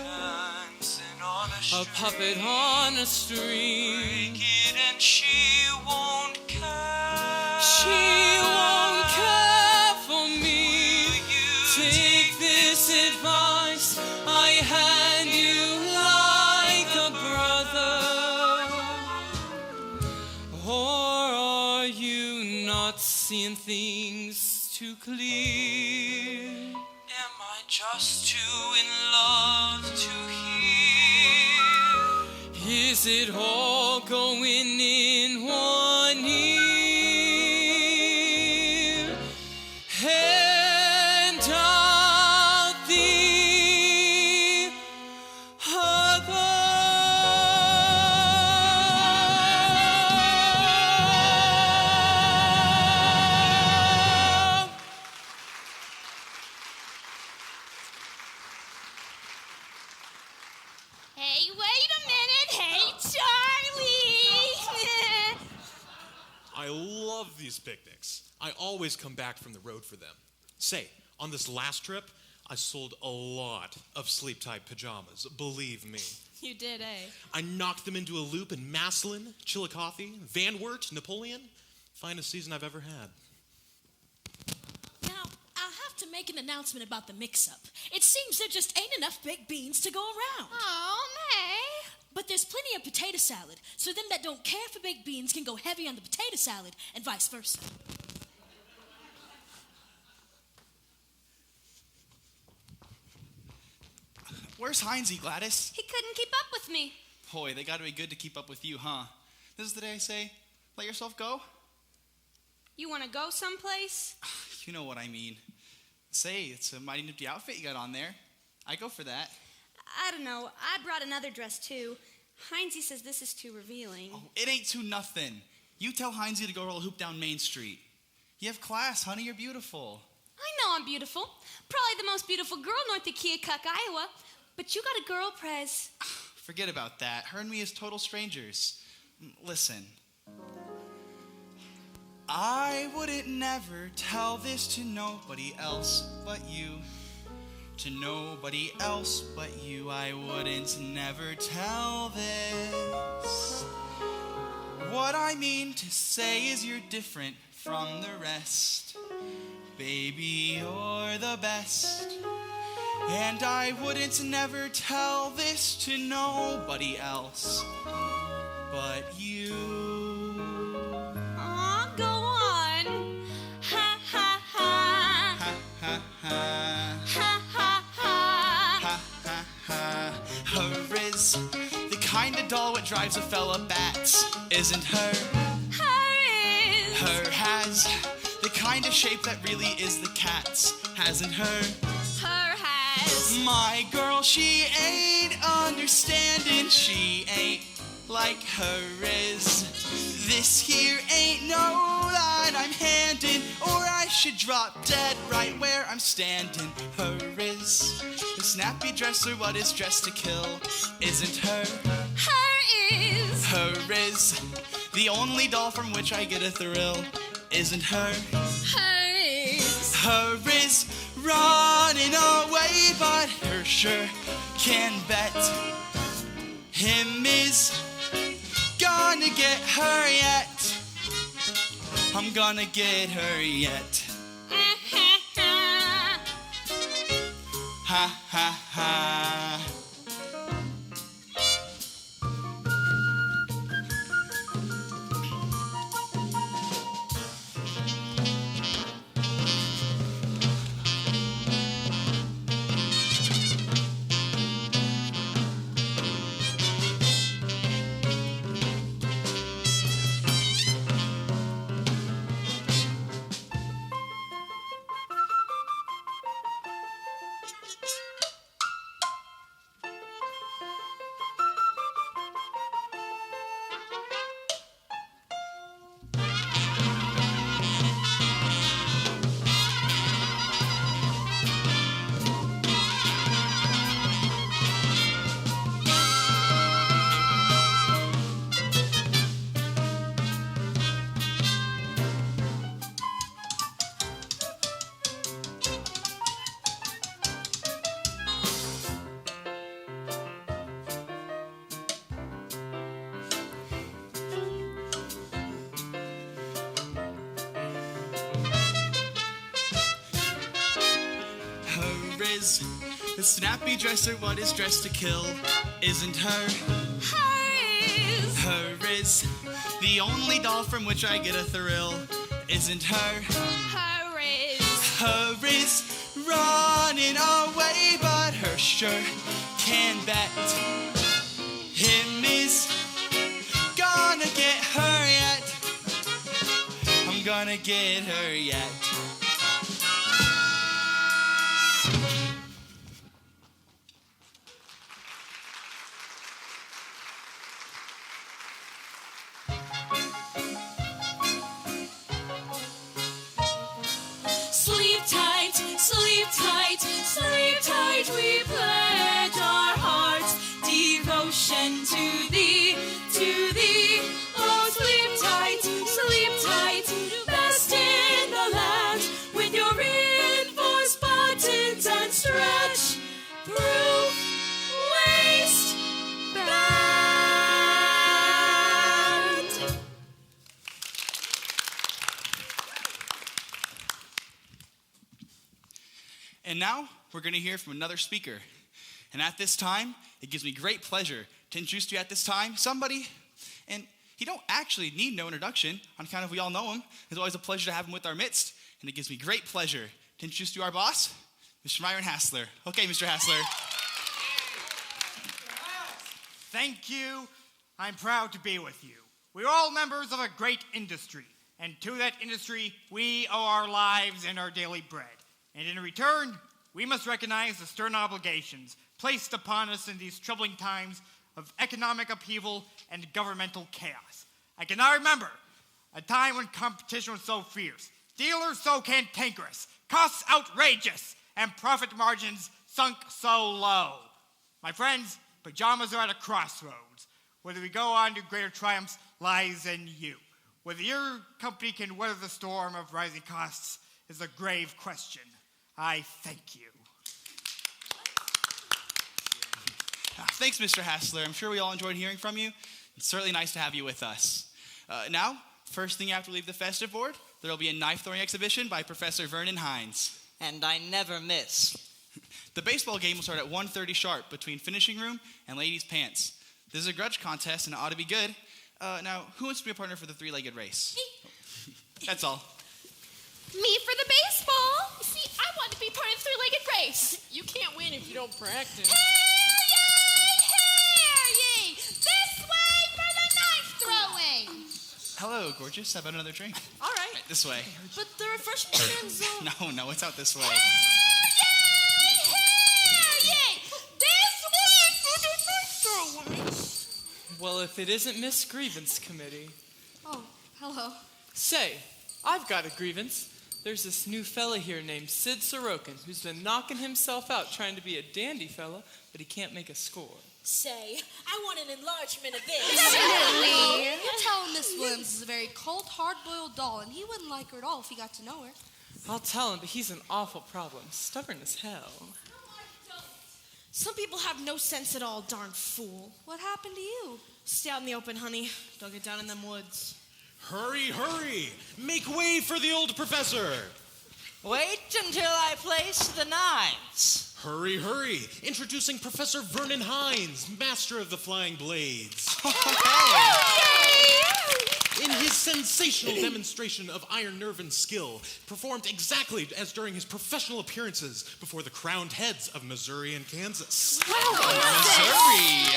Speaker 10: A puppet on a string. Break it and she won't care. She won't care for me. Take this advice I hand you like a brother. Or are you not seeing things too clear? Am I just too in love to hear? Is it all going in one ear? And out the other.
Speaker 4: Hey, wait a minute. Hey, Charlie.
Speaker 14: I love these picnics. I always come back from the road for them. Say, on this last trip, I sold a lot of sleep-tight pajamas, believe me.
Speaker 7: You did, eh?
Speaker 14: I knocked them into a loop in Maslin, Chillicothe, Van Wert, Napoleon. Finest season I've ever had.
Speaker 15: Now, I'll have to make an announcement about the mix-up. It seems there just ain't enough baked beans to go around.
Speaker 4: Oh, May.
Speaker 15: But there's plenty of potato salad, so them that don't care for baked beans can go heavy on the potato salad, and vice versa.
Speaker 3: Where's Heinzie, Gladys?
Speaker 4: He couldn't keep up with me.
Speaker 3: Boy, they gotta be good to keep up with you, huh? This is the day I say, let yourself go?
Speaker 4: You want to go someplace?
Speaker 3: You know what I mean. Say, it's a mighty nifty outfit you got on there. I go for that.
Speaker 4: I don't know. I brought another dress, too. Heinzie says this is too revealing.
Speaker 3: Oh, it ain't too nothing. You tell Heinzie to go roll a hoop down Main Street. You have class, honey. You're beautiful.
Speaker 4: I know I'm beautiful. Probably the most beautiful girl north of Keokuk, Iowa. But you got a girl, Prez.
Speaker 3: Forget about that. Her and me is total strangers. Listen. I wouldn't never tell this to nobody else but you. To nobody else but you, I wouldn't never tell this. What I mean to say is you're different from the rest. Baby, you're the best. And I wouldn't never tell this to nobody else but you.
Speaker 4: Aw, go on. Ha, ha, ha.
Speaker 3: Ha, ha, ha.
Speaker 4: Ha, ha, ha.
Speaker 3: Ha, ha, ha. Her is the kind of doll what drives a fella bats, isn't her?
Speaker 4: Her is.
Speaker 3: Her has the kind of shape that really is the cat's, hasn't her?
Speaker 4: Her has.
Speaker 3: My girl, she ain't understanding, she ain't like her is. This here ain't no line I'm handing, or I should drop dead right where I'm standing. Her is the snappy dresser, what is dressed to kill, isn't her?
Speaker 4: Her is.
Speaker 3: Her is the only doll from which I get a thrill, isn't her?
Speaker 4: Her is.
Speaker 3: Her is running away, but her sure can bet him is gonna get her yet. I'm gonna get her yet. Ha ha ha. is the snappy dresser, what is dressed to kill? Isn't her? Her is the only doll from which I get a thrill. Isn't her? Her is running away, but her sure can bet him is gonna get her yet. I'm gonna get her yet.
Speaker 8: Sleep tight, sleep tight, sleep tight. We pledge our hearts devotion to thee, to thee. Oh, sleep tight, best in the land with your reinforced buttons and stretch-proof waistband.
Speaker 3: And now we're going to hear from another speaker. And at this time, it gives me great pleasure to introduce to you at this time somebody, and he don't actually need no introduction on account of we all know him. It's always a pleasure to have him with our midst, and it gives me great pleasure to introduce to you our boss, Mr. Myron Hassler. Okay, Mr. Hassler.
Speaker 6: Thank you. I'm proud to be with you. We're all members of a great industry, and to that industry, we owe our lives and our daily bread. And in return, we must recognize the stern obligations placed upon us in these troubling times of economic upheaval and governmental chaos. I cannot remember a time when competition was so fierce, dealers so cantankerous, costs outrageous, and profit margins sunk so low. My friends, pajamas are at a crossroads. Whether we go on to greater triumphs lies in you. Whether your company can weather the storm of rising costs is a grave question. I thank you.
Speaker 3: Thanks, Mr. Hassler. I'm sure we all enjoyed hearing from you. It's certainly nice to have you with us. Now, first thing after we leave the festive board, there will be a knife throwing exhibition by Professor Vernon Hines.
Speaker 2: And I never miss.
Speaker 3: The baseball game will start at 1:30 sharp between finishing room and ladies' pants. This is a grudge contest and it ought to be good. Now, who wants to be a partner for the three-legged race? That's all.
Speaker 7: Me for the baseball. See, I want to be part of the three-legged race.
Speaker 10: You can't win if you don't practice.
Speaker 7: Hear ye! This way for the knife throwing.
Speaker 3: Hello, gorgeous. How about another drink?
Speaker 10: All right.
Speaker 3: This way.
Speaker 15: But the refreshment
Speaker 3: No, it's out this way.
Speaker 7: Hear ye! This way for the knife throwing.
Speaker 10: Well, if it isn't Miss Grievance Committee.
Speaker 11: Oh, hello.
Speaker 10: Say, I've got a grievance. There's this new fella here named Sid Sorokin who's been knocking himself out trying to be a dandy fella, but he can't make a score.
Speaker 15: Say, I want an enlargement of this.
Speaker 11: Definitely. You're telling Miss Williams is a very cold, hard-boiled doll, and he wouldn't like her at all if he got to know her.
Speaker 10: I'll tell him, but he's an awful problem. Stubborn as hell.
Speaker 15: Some people have no sense at all, darn fool.
Speaker 11: What happened to you?
Speaker 15: Stay out in the open, honey. Don't get down in them woods.
Speaker 14: Hurry, hurry! Make way for the old professor!
Speaker 2: Wait until I place the knives.
Speaker 14: Hurry, hurry! Introducing Professor Vernon Hines, master of the flying blades. In his sensational demonstration of iron nerve and skill, performed exactly as during his professional appearances before the crowned heads of Missouri and Kansas.
Speaker 3: Missouri!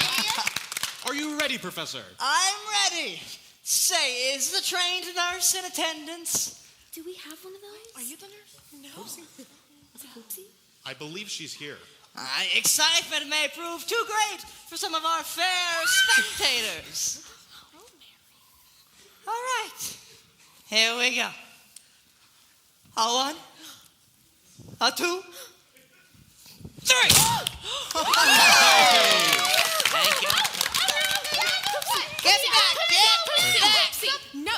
Speaker 14: Are you ready, Professor?
Speaker 2: I'm ready. Say, is the trained nurse in attendance?
Speaker 4: Do we have one of those?
Speaker 15: Are you the nurse? No.
Speaker 4: Is it Hoopsie?
Speaker 14: I believe she's here.
Speaker 2: Excitement may prove too great for some of our fair spectators. All right, here we go. A 1, a 2, 3. Thank you. Get back, get back.
Speaker 4: No.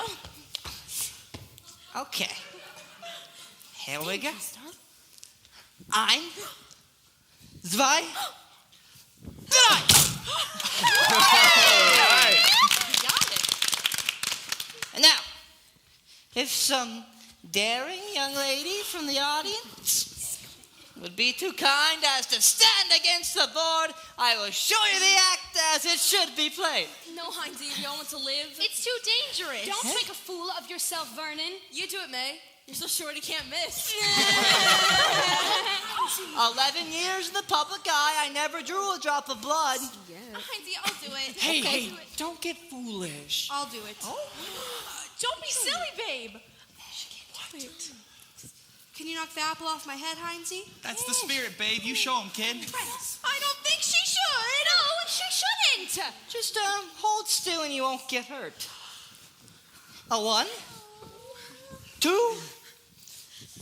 Speaker 2: Okay, here we go. Ein, zwei, drei. Now, if some daring young lady from the audience would be too kind as to stand against the board, I will show you the act as it should be played.
Speaker 11: No, Heinzie, if you don't want to live.
Speaker 4: It's too dangerous.
Speaker 11: Don't make a fool of yourself, Vernon. You do it, May. You're so short he can't miss.
Speaker 2: 11 years in the public eye, I never drew a drop of blood.
Speaker 11: Heinzie, I'll do it.
Speaker 10: Hey, don't get foolish.
Speaker 11: I'll do it.
Speaker 7: Don't be silly, babe.
Speaker 11: Can you knock the apple off my head, Heinzie?
Speaker 3: That's the spirit, babe. You show him, kid.
Speaker 7: I don't think she should. No, she shouldn't.
Speaker 2: Just hold still and you won't get hurt. A 1, 2,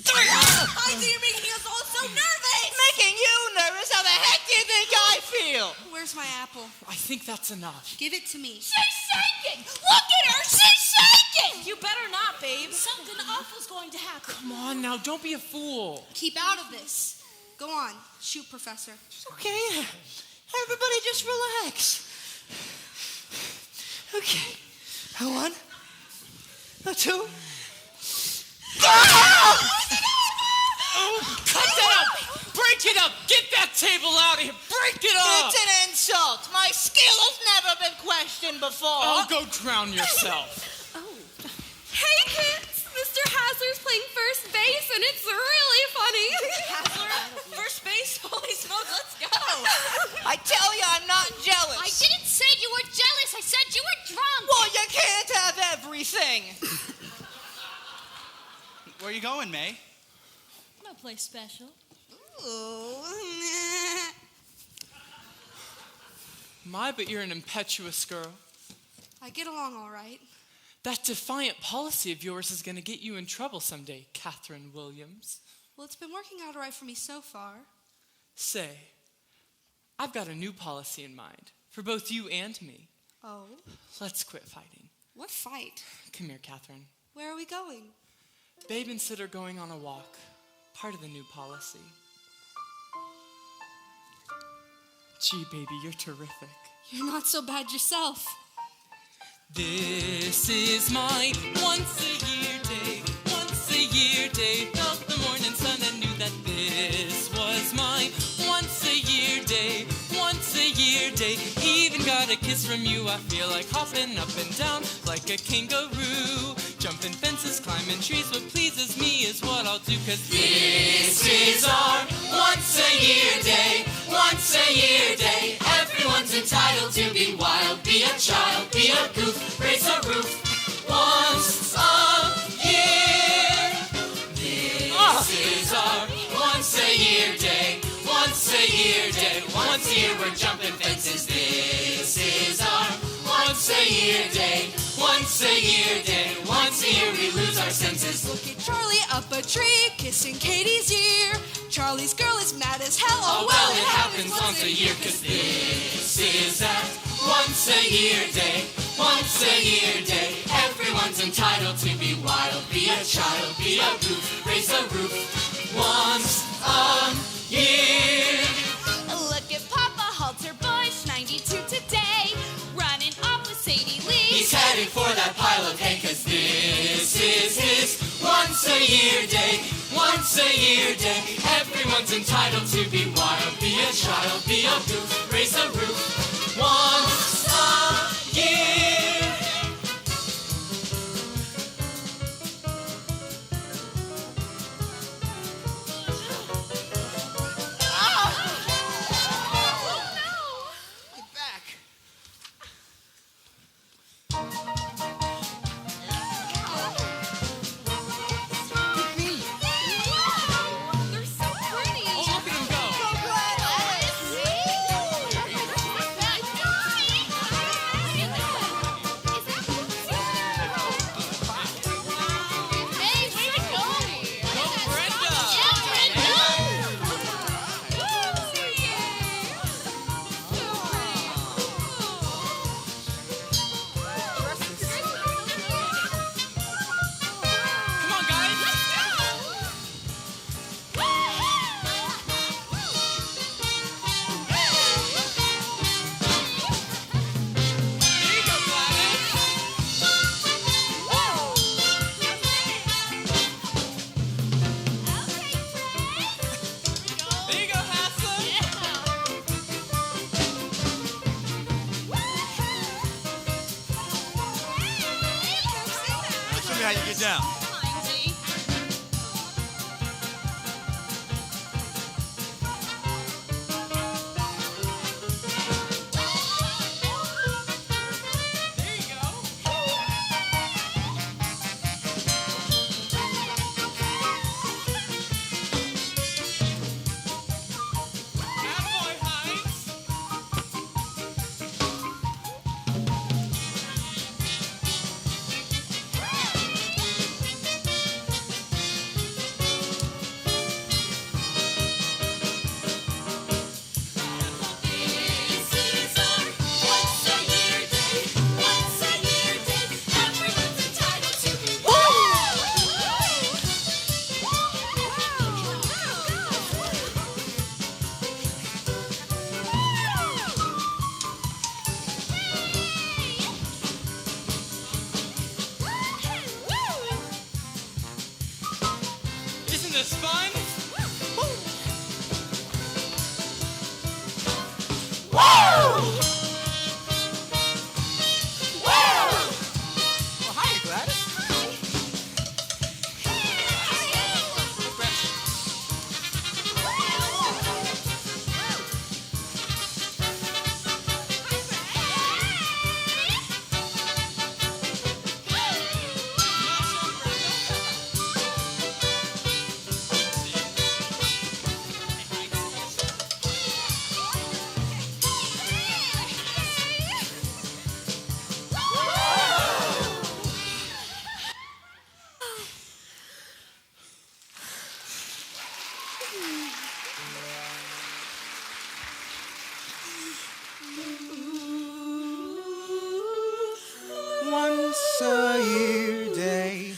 Speaker 2: 3.
Speaker 11: Heinzie, you're making us all so nervous.
Speaker 2: Making you nervous? How the heck do you think I feel?
Speaker 11: Where's my apple?
Speaker 10: I think that's enough.
Speaker 11: Give it to me.
Speaker 7: She's shaking. Look at her. She's shaking.
Speaker 15: You better not, babe. Something awful's going to happen.
Speaker 10: Come on now, don't be a fool.
Speaker 11: Keep out of this. Go on. Shoot, Professor.
Speaker 2: Okay. Everybody just relax. Okay. A 1, a 2.
Speaker 10: Cut that out! Break it up! Get that table out of here! Break it up!
Speaker 2: It's an insult. My skill has never been questioned before.
Speaker 10: Oh, go drown yourself.
Speaker 7: Hey, kids. Mr. Hazler's playing first base, and it's really funny.
Speaker 11: Hazler, first base? Holy smoke, let's go.
Speaker 2: I tell you, I'm not jealous.
Speaker 4: I didn't say you were jealous. I said you were drunk.
Speaker 2: Well, you can't have everything.
Speaker 3: Where are you going, May?
Speaker 15: No place special.
Speaker 10: My, but you're an impetuous girl.
Speaker 11: I get along all right.
Speaker 10: That defiant policy of yours is going to get you in trouble someday, Catherine Williams.
Speaker 11: Well, it's been working out all right for me so far.
Speaker 10: Say, I've got a new policy in mind for both you and me.
Speaker 11: Oh?
Speaker 10: Let's quit fighting.
Speaker 11: What fight?
Speaker 10: Come here, Catherine.
Speaker 11: Where are we going?
Speaker 10: Babe and Sid are going on a walk. Part of the new policy. Gee, baby, you're terrific.
Speaker 11: You're not so bad yourself.
Speaker 10: This is my once-a-year day. Once-a-year day. Felt the morning sun and knew that this was my once-a-year day. Once-a-year day. Even got a kiss from you. I feel like hopping up and down like a kangaroo. Jumping fences, climbing trees. What pleases me is what I'll do. Cause this is our once-a-year day. Once-a-year day. Everyone's entitled to be wild. Be a child, be a goof, raise a roof. Once a year. This is our once-a-year day. Once-a-year day. Once a year we're jumping fences. This is our once-a-year day. Once-a-year day. Once a year we lose our senses.
Speaker 11: Look at Charlie up a tree, kissing Katie's ear. Charlie's girl is mad as hell.
Speaker 10: Oh well, it happens once a year. Cause this is that once-a-year day. Once-a-year day. Everyone's entitled to be wild. Be a child, be a goof, raise a roof. Once a year.
Speaker 7: Look at Papa Halter Bush, 92 today, running off with Sadie Lee.
Speaker 10: He's heading for that pile of hay. Cause this is his once-a-year day. Once-a-year day. Everyone's entitled to be wild. Be a child, be a goof, raise a roof. Once a year.
Speaker 7: They're so pretty.
Speaker 10: Oh, look at him go.
Speaker 7: Let's see.
Speaker 3: how you get down.
Speaker 10: Isn't this fun?
Speaker 3: Well, hi, Gladys.
Speaker 12: Once a year day,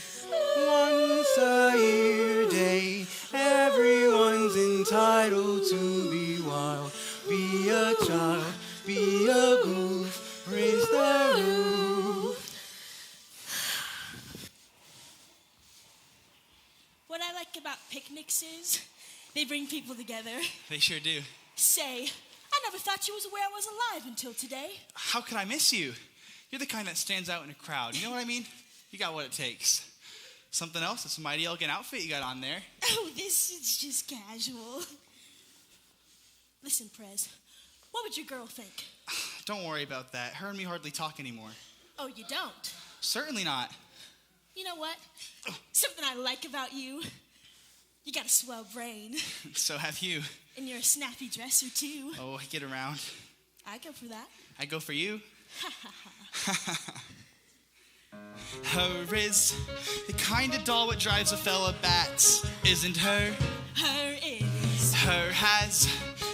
Speaker 12: once a year day, everyone's entitled to be wild. Be a child, be a goof, raise the roof.
Speaker 15: What I like about picnics is they bring people together.
Speaker 3: They sure do.
Speaker 15: Say, I never thought you was aware I was alive until today.
Speaker 3: How could I miss you? You're the kind that stands out in a crowd. You know what I mean? You got what it takes. Something else? It's a mighty elegant outfit you got on there.
Speaker 15: Oh, this is just casual. Listen, Prez, what would your girl think?
Speaker 3: Don't worry about that. Her and me hardly talk anymore.
Speaker 15: Oh, you don't?
Speaker 3: Certainly not.
Speaker 15: You know what? Something I like about you. You got a swell brain.
Speaker 3: So have you.
Speaker 15: And you're a snappy dresser, too.
Speaker 3: Oh, I get around.
Speaker 15: I go for that.
Speaker 3: I go for you. Her is the kind of doll what drives a fella bats, isn't her?
Speaker 15: Her is.
Speaker 3: Her has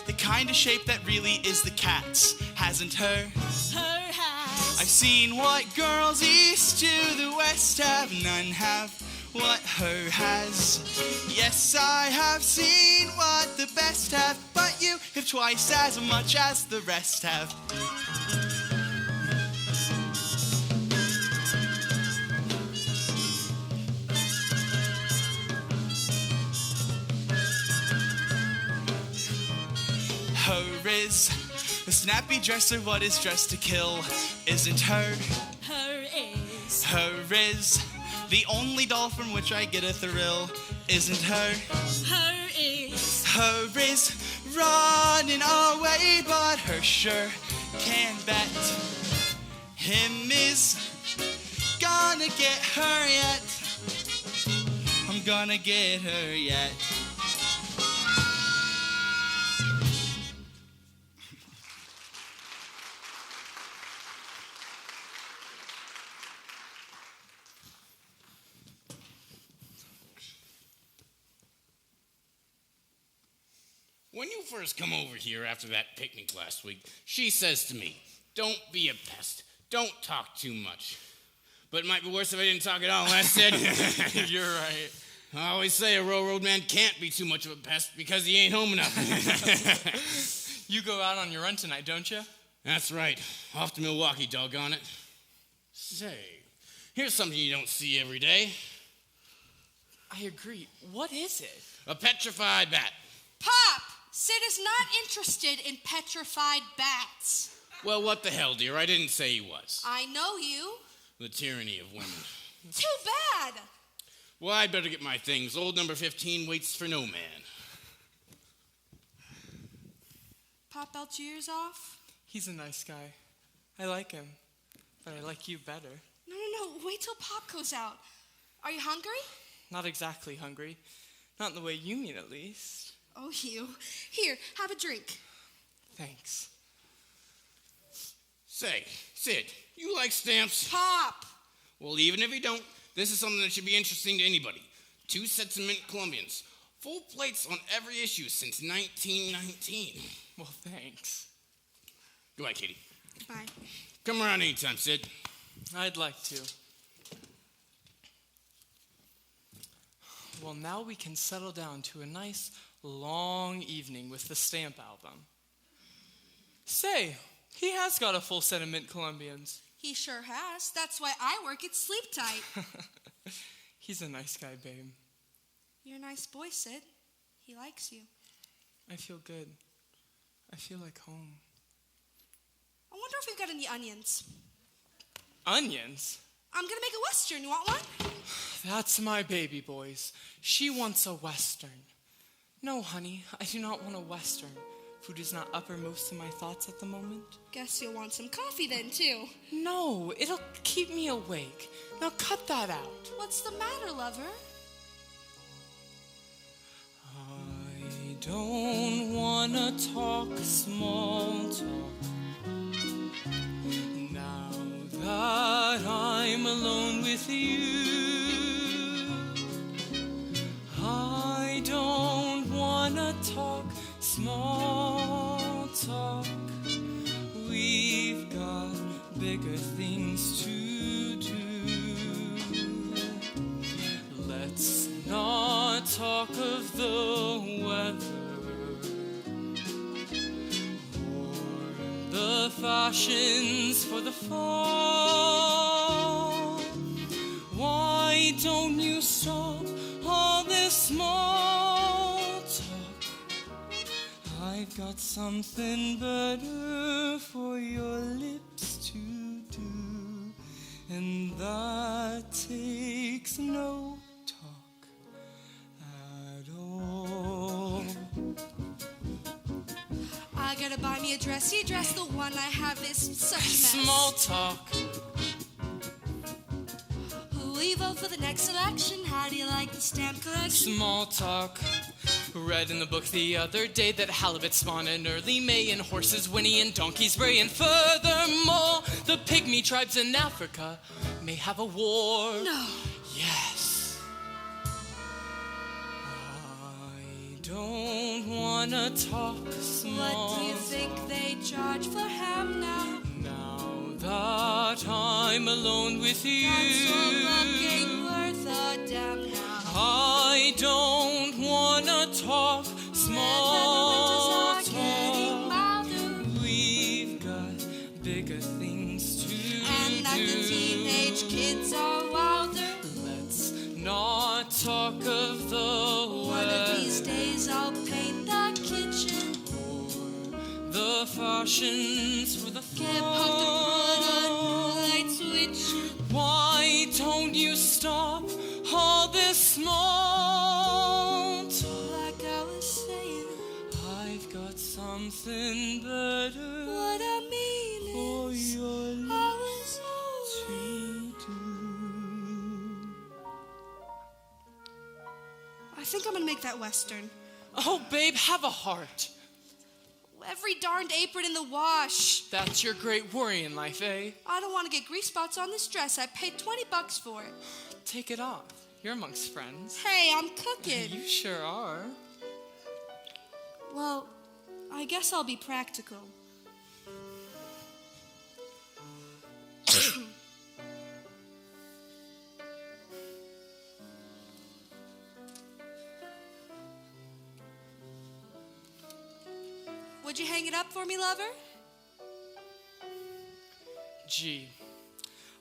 Speaker 3: the kind of shape that really is the cat's, hasn't her?
Speaker 15: Her has.
Speaker 3: I've seen what girls east to the west have, none have what her has. Yes, I have seen what the best have, but you have twice as much as the rest have. Her is the snappy dresser what is dressed to kill, isn't her?
Speaker 15: Her is.
Speaker 3: Her is the only doll from which I get a thrill, isn't her?
Speaker 15: Her is.
Speaker 3: Her is running away, but her sure can bet him is gonna get her yet. I'm gonna get her yet.
Speaker 5: When you first come over here after that picnic last week, she says to me, "Don't be a pest. Don't talk too much." But it might be worse if I didn't talk at all, I said.
Speaker 10: You're right.
Speaker 5: I always say a railroad man can't be too much of a pest because he ain't home enough.
Speaker 10: You go out on your run tonight, don't you?
Speaker 5: That's right. Off to Milwaukee, doggone it. Say, here's something you don't see every day.
Speaker 10: I agree. What is it?
Speaker 5: A petrified bat.
Speaker 11: Pop! Sid is not interested in petrified bats.
Speaker 5: Well, what the hell, dear? I didn't say he was.
Speaker 11: I know you.
Speaker 5: The tyranny of women.
Speaker 11: Too bad.
Speaker 5: Well, I'd better get my things. Old number 15 waits for no man.
Speaker 11: Pop belt your ears off?
Speaker 10: He's a nice guy. I like him, but I like you better.
Speaker 11: No. Wait till Pop goes out. Are you hungry?
Speaker 10: Not exactly hungry. Not in the way you mean, at least.
Speaker 11: Oh, you. Here, have a drink.
Speaker 10: Thanks.
Speaker 5: Say, Sid, you like stamps?
Speaker 11: Pop!
Speaker 5: Well, even if you don't, this is something that should be interesting to anybody. 2 sets of mint Colombians. Full plates on every issue since 1919.
Speaker 10: Well, thanks.
Speaker 5: Goodbye, Katie.
Speaker 11: Bye.
Speaker 5: Come around anytime, Sid.
Speaker 10: I'd like to. Well, now we can settle down to a nice, long evening with the stamp album. Say, he has got a full set of mint Colombians.
Speaker 11: He sure has. That's why I work at Sleep Tight.
Speaker 10: He's a nice guy, babe.
Speaker 11: You're a nice boy, Sid. He likes you.
Speaker 10: I feel good. I feel like home.
Speaker 11: I wonder if we've got any onions.
Speaker 10: Onions?
Speaker 11: I'm gonna make a Western. You want one?
Speaker 10: That's my baby, boys. She wants a Western. No, honey, I do not want a Western. Food is not uppermost in my thoughts at the moment.
Speaker 11: Guess you'll want some coffee then, too.
Speaker 10: No, it'll keep me awake. Now cut that out.
Speaker 11: What's the matter, lover?
Speaker 10: I don't wanna talk small talk. Now that I'm alone with you, I don't wanna talk small talk. We've got bigger things to do. Let's not talk of the weather or the fashions for the fall. Why don't you stop all this small talk? I've got something better for your lips to do, and that takes no talk at all.
Speaker 11: I gotta buy me a dressy dress. The one I have is such a mess.
Speaker 10: Small talk.
Speaker 11: Who will you vote for the next election? How do you like the stamp collection?
Speaker 10: Small talk. Read in the book the other day that halibut spawn in early May and horses whinny and donkeys bray. And furthermore, the pygmy tribes in Africa may have a war.
Speaker 11: No.
Speaker 10: Yes. I don't wanna talk small.
Speaker 11: What do you think they charge for ham now?
Speaker 10: Now that I'm alone with you,
Speaker 11: That's all looking worth a damn now.
Speaker 10: I don't wanna talk small talk. We've got bigger things to do.
Speaker 11: And that the teenage kids are wilder.
Speaker 10: Let's not talk of the
Speaker 11: One of these days I'll paint the kitchen.
Speaker 10: the fashions for the fall.
Speaker 11: Get Pop to put a new light switch.
Speaker 10: Why don't you stop all this small talk?
Speaker 11: Like I was saying,
Speaker 10: I've got something better
Speaker 11: what I mean
Speaker 10: for
Speaker 11: is,
Speaker 10: your
Speaker 11: I was
Speaker 10: to do.
Speaker 11: I think I'm gonna make that Western.
Speaker 10: Oh, babe, have a heart.
Speaker 11: Every darned apron in the wash.
Speaker 10: That's your great worry in life, eh?
Speaker 11: I don't want to get grease spots on this dress. I paid $20 for it.
Speaker 10: Take it off. You're amongst friends.
Speaker 11: Hey, I'm cooking.
Speaker 10: You sure are.
Speaker 11: Well, I guess I'll be practical. Would you hang it up for me, lover?
Speaker 10: Gee,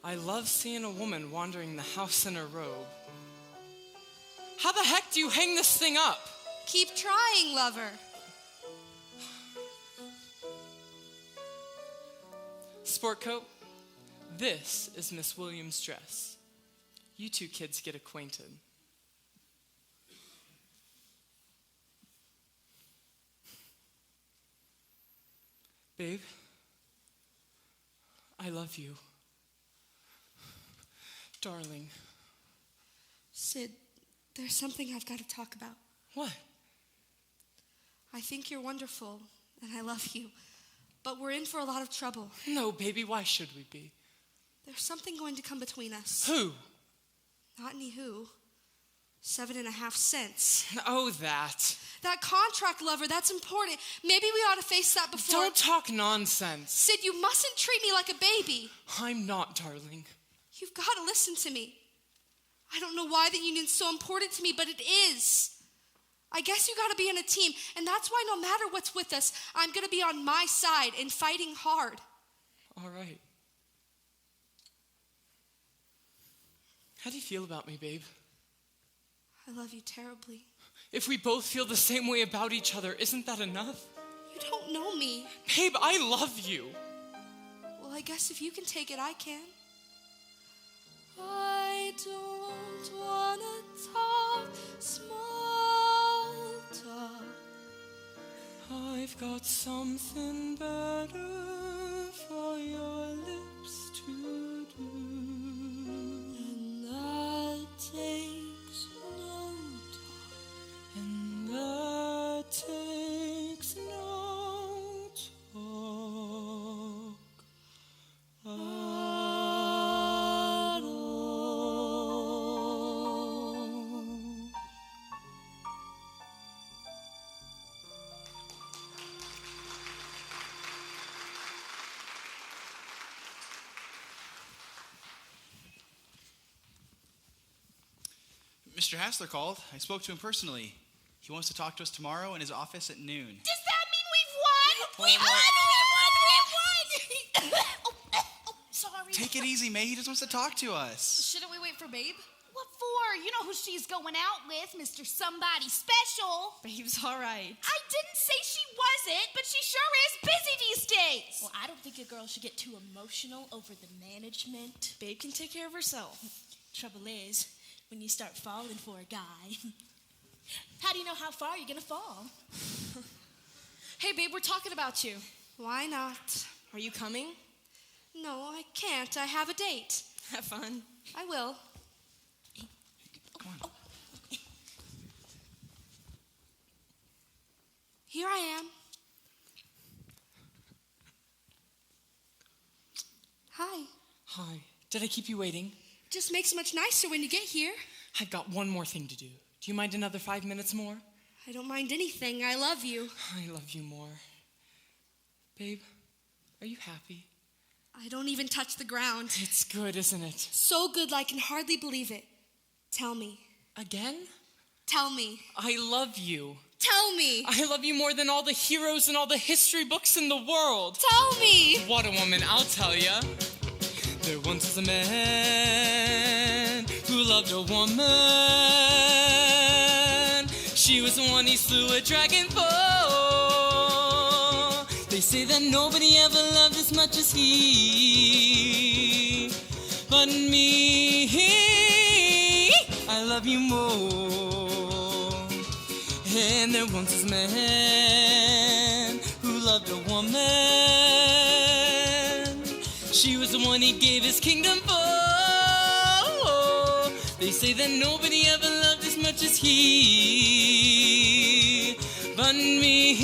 Speaker 10: I love seeing a woman wandering the house in a robe. How the heck do you hang this thing up?
Speaker 11: Keep trying, lover.
Speaker 10: Sport coat, this is Miss Williams' dress. you two kids get acquainted. Babe, I love you. Darling.
Speaker 11: Sid, there's something I've got to talk about.
Speaker 10: What?
Speaker 11: I think you're wonderful, and I love you. But we're in for a lot of trouble.
Speaker 10: No, baby, why should we be?
Speaker 11: There's something going to come between us.
Speaker 10: Who?
Speaker 11: Not any who. 7.5 cents.
Speaker 10: Oh, that.
Speaker 11: That contract lover, that's important. Maybe we ought to face that before.
Speaker 10: Don't talk nonsense.
Speaker 11: Sid, you mustn't treat me like a baby.
Speaker 10: I'm not, darling.
Speaker 11: You've got to listen to me. I don't know why the union's so important to me, but it is. I guess you got to be on a team, and that's why no matter what's with us, I'm going to be on my side and fighting hard.
Speaker 10: All right. How do you feel about me, babe?
Speaker 11: I love you terribly.
Speaker 10: If we both feel the same way about each other, isn't that enough?
Speaker 11: You don't know me.
Speaker 10: Babe, I love you.
Speaker 11: Well, I guess if you can take it, I can. I don't want to talk small talk.
Speaker 10: I've got something better for your lips to do.
Speaker 11: And that takes no talk.
Speaker 10: And that takes no talk.
Speaker 3: Mr. Hassler called. I spoke to him personally. He wants to talk to us tomorrow in his office at noon.
Speaker 7: Does that mean we've won? We won! Sorry.
Speaker 3: Take it easy, May. He just wants to talk to us.
Speaker 4: Shouldn't we wait for Babe? What for? You know who she's going out with, Mr. Somebody Special.
Speaker 11: Babe's all right.
Speaker 4: I didn't say she wasn't, but she sure is busy these days.
Speaker 15: Well, I don't think a girl should get too emotional over the management.
Speaker 11: Babe can take care of herself.
Speaker 15: Trouble is, when you start falling for a guy, how do you know how far you're gonna fall?
Speaker 11: Hey, Babe, we're talking about you. Why not?
Speaker 16: Are you coming?
Speaker 11: No, I can't. I have a date.
Speaker 16: Have fun.
Speaker 11: I will.
Speaker 3: Come on.
Speaker 11: Here I am. Hi.
Speaker 10: Hi. Did I keep you waiting?
Speaker 11: Just makes it much nicer when you get here.
Speaker 10: I've got one more thing to do. Do you mind another 5 minutes more?
Speaker 11: I don't mind anything. I love you.
Speaker 10: I love you more. Babe, are you happy?
Speaker 11: I don't even touch the ground.
Speaker 10: It's good, isn't it?
Speaker 11: So good I can hardly believe it. Tell me.
Speaker 10: Again?
Speaker 11: Tell me.
Speaker 10: I love you.
Speaker 11: Tell me.
Speaker 10: I love you more than all the heroes and all the history books in the world.
Speaker 11: Tell me.
Speaker 10: What a woman, I'll tell ya. There once was a man who loved a woman. She was the one he slew a dragon for. They say that nobody ever loved as much as he. But me, I love you more. And there once was a man who loved a woman. She was the one he gave his kingdom for. They say that nobody ever loved as much as he. But me,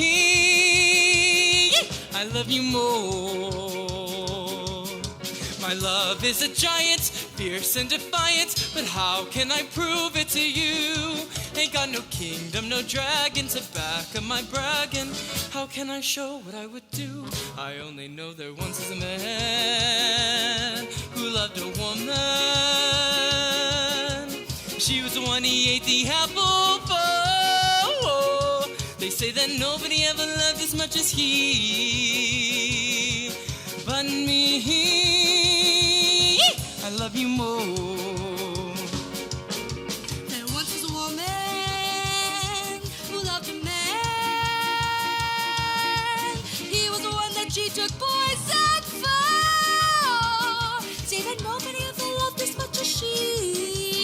Speaker 10: I love you more. My love is a giant, fierce and defiant, but how can I prove it to you? Ain't got no kingdom, no dragon to back up my bragging. How can I show what I would do? I only know there once was a man who loved a woman. She was the one he ate the apple for. They say that nobody ever loved as much as he. But me, I love you more.
Speaker 11: There once was a woman who loved a man. He was the one that she took poison for. Say that nobody ever loved as much as she.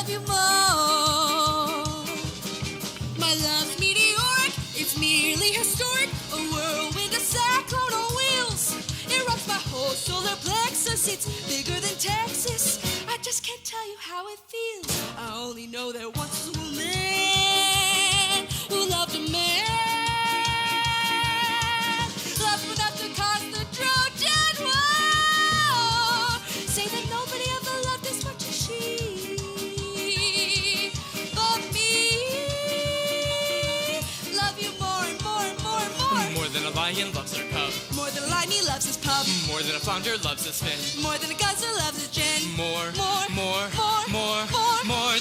Speaker 11: love you more. My love's meteoric, it's merely historic. A whirlwind, a cyclone on wheels. It rocks my whole solar plexus. It's bigger than Texas. I just can't tell you how it feels. I only know that once was a woman who loved a man. Loved him enough to cause the Trojan War. Say that nobody ever loved as much as she. But me, love you more and more and more and more.
Speaker 10: More than a lion loves her cub.
Speaker 11: More than a lion, he loves his pub.
Speaker 10: More than a flounder loves his fin.
Speaker 11: More than a guzzler loves his gin.
Speaker 10: More.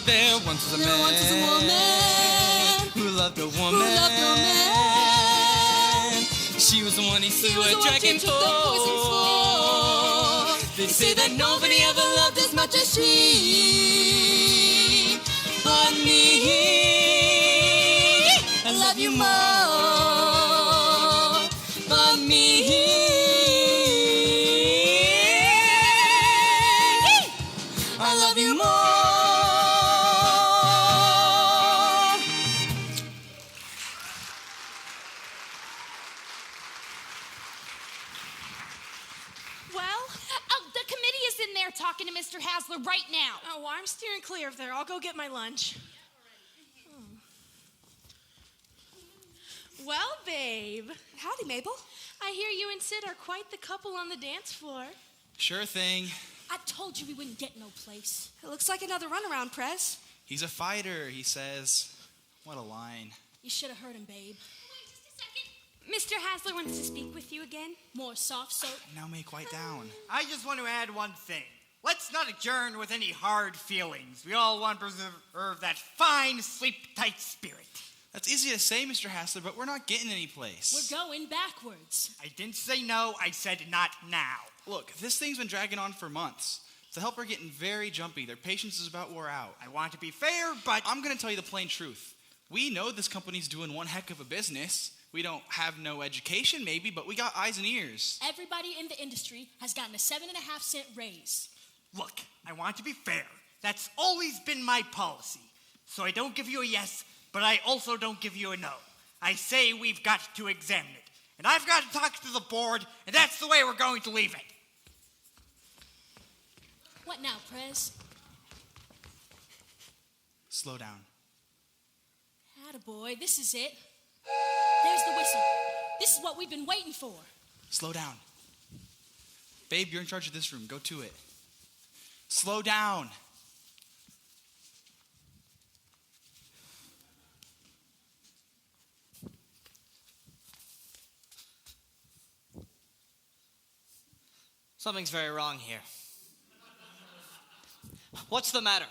Speaker 12: There once was a
Speaker 11: There
Speaker 12: man.
Speaker 11: once was a woman
Speaker 12: Who loved a woman.
Speaker 11: who loved no man.
Speaker 12: She was the one he slew
Speaker 11: was
Speaker 12: a
Speaker 11: the one
Speaker 12: dragon
Speaker 11: he took the poison for.
Speaker 12: They say that nobody ever loved as much as she. But me, I love you more. But me, I love you more.
Speaker 4: Well, the committee is in there talking to Mr. Hasler right now.
Speaker 7: Oh, well, I'm steering clear of there. I'll go get my lunch. Well, babe.
Speaker 11: Howdy, Mabel.
Speaker 7: I hear you and Sid are quite the couple on the dance floor.
Speaker 3: Sure thing.
Speaker 15: I told you we wouldn't get no place.
Speaker 11: It looks like another runaround, Prez.
Speaker 3: He's a fighter, he says. What a line.
Speaker 15: You should have heard him, babe.
Speaker 4: Mr. Hasler wants to speak with you again.
Speaker 15: More soft soap.
Speaker 3: Now may quiet down.
Speaker 6: I just want to add one thing. Let's not adjourn with any hard feelings. We all want to preserve that fine, sleep-tight spirit.
Speaker 3: That's easy to say, Mr. Hassler, but we're not getting any place.
Speaker 15: We're going backwards.
Speaker 6: I didn't say no, I said not now.
Speaker 3: Look, this thing's been dragging on for months. The help are getting very jumpy. Their patience is about wore out.
Speaker 6: I want to be fair, but
Speaker 3: I'm going to tell you the plain truth. We know this company's doing one heck of a business. We don't have no education, maybe, but we got eyes and ears.
Speaker 15: Everybody in the industry has gotten a 7.5-cent raise.
Speaker 6: look, I want to be fair. That's always been my policy. So I don't give you a yes, but I also don't give you a no. I say we've got to examine it. And I've got to talk to the board, and that's the way we're going to leave it.
Speaker 15: What now, Prez?
Speaker 3: Slow down.
Speaker 15: Attaboy, this is it. There's the whistle. This is what we've been waiting for.
Speaker 3: Slow down. Babe, you're in charge of this room. Go to it. Slow down.
Speaker 2: Something's very wrong here. What's the matter?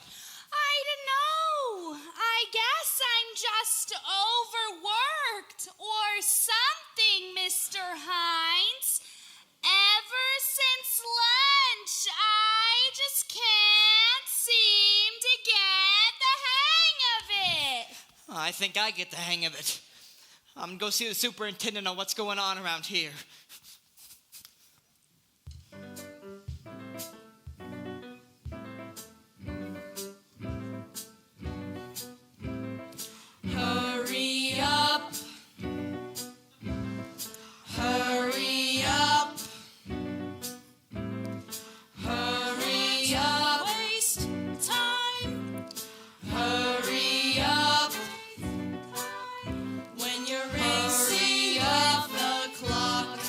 Speaker 4: I don't know. I guess I'm just overworked or something, Mr. Hines. Ever since lunch, I just can't seem to get the hang of it.
Speaker 2: I think I get the hang of it. I'm gonna go see the superintendent on what's going on around here.
Speaker 13: Hurry up. Hurry up. Hurry up.
Speaker 15: Waste time.
Speaker 13: Hurry up. When you're racing up the clock.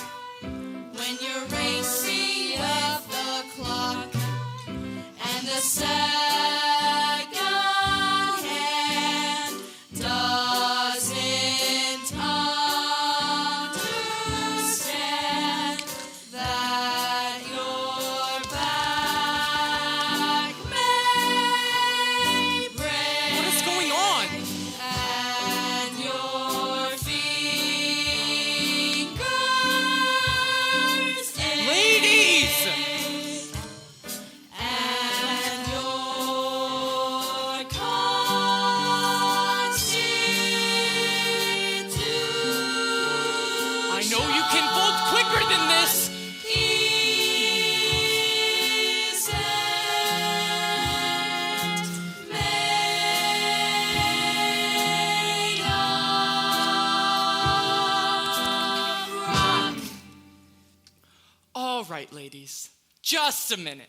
Speaker 10: ladies. Just a minute.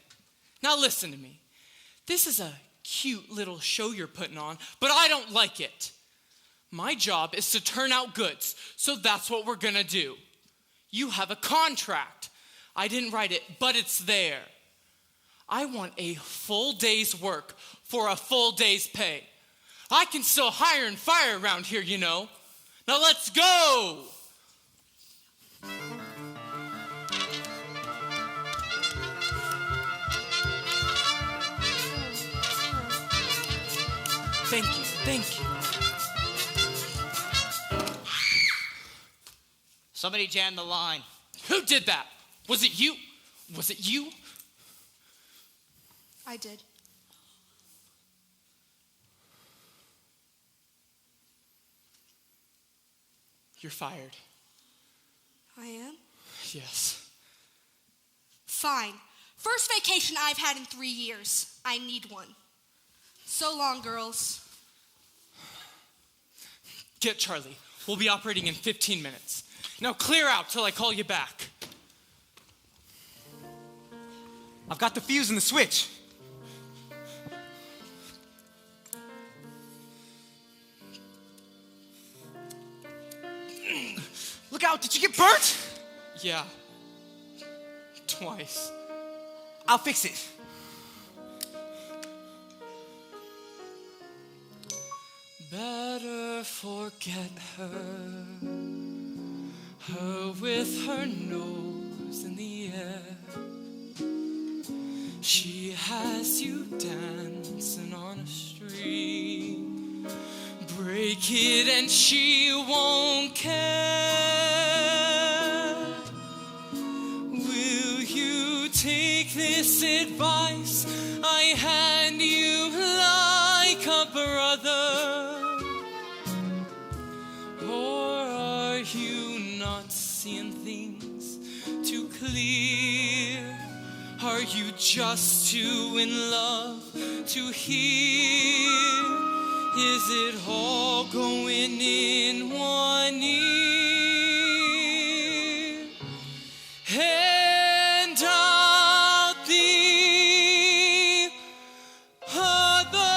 Speaker 10: Now listen to me. This is a cute little show you're putting on, but I don't like it. My job is to turn out goods, so that's what we're gonna do. You have a contract. I didn't write it, but it's there. I want a full day's work for a full day's pay. I can still hire and fire around here, you know. Now let's go! Thank you.
Speaker 2: Somebody jammed the line.
Speaker 10: Who did that? Was it you? Was it you?
Speaker 11: I did.
Speaker 10: You're fired.
Speaker 11: I am?
Speaker 10: Yes.
Speaker 11: Fine. First vacation I've had in 3 years. I need one. So long, girls.
Speaker 10: Get Charlie. We'll be operating in 15 minutes. Now clear out till I call you back.
Speaker 16: I've got the fuse and the switch. Look out, did you get burnt?
Speaker 10: Yeah. Twice.
Speaker 16: I'll fix it.
Speaker 10: Better forget her. Her with her nose in the air. She has you dancing on a string. Break it and she won't care. Will you take this advice I hand you like a brother? Or are you not seeing things too clear? Are you just too in love to hear? Is it all going in one ear? And out the other.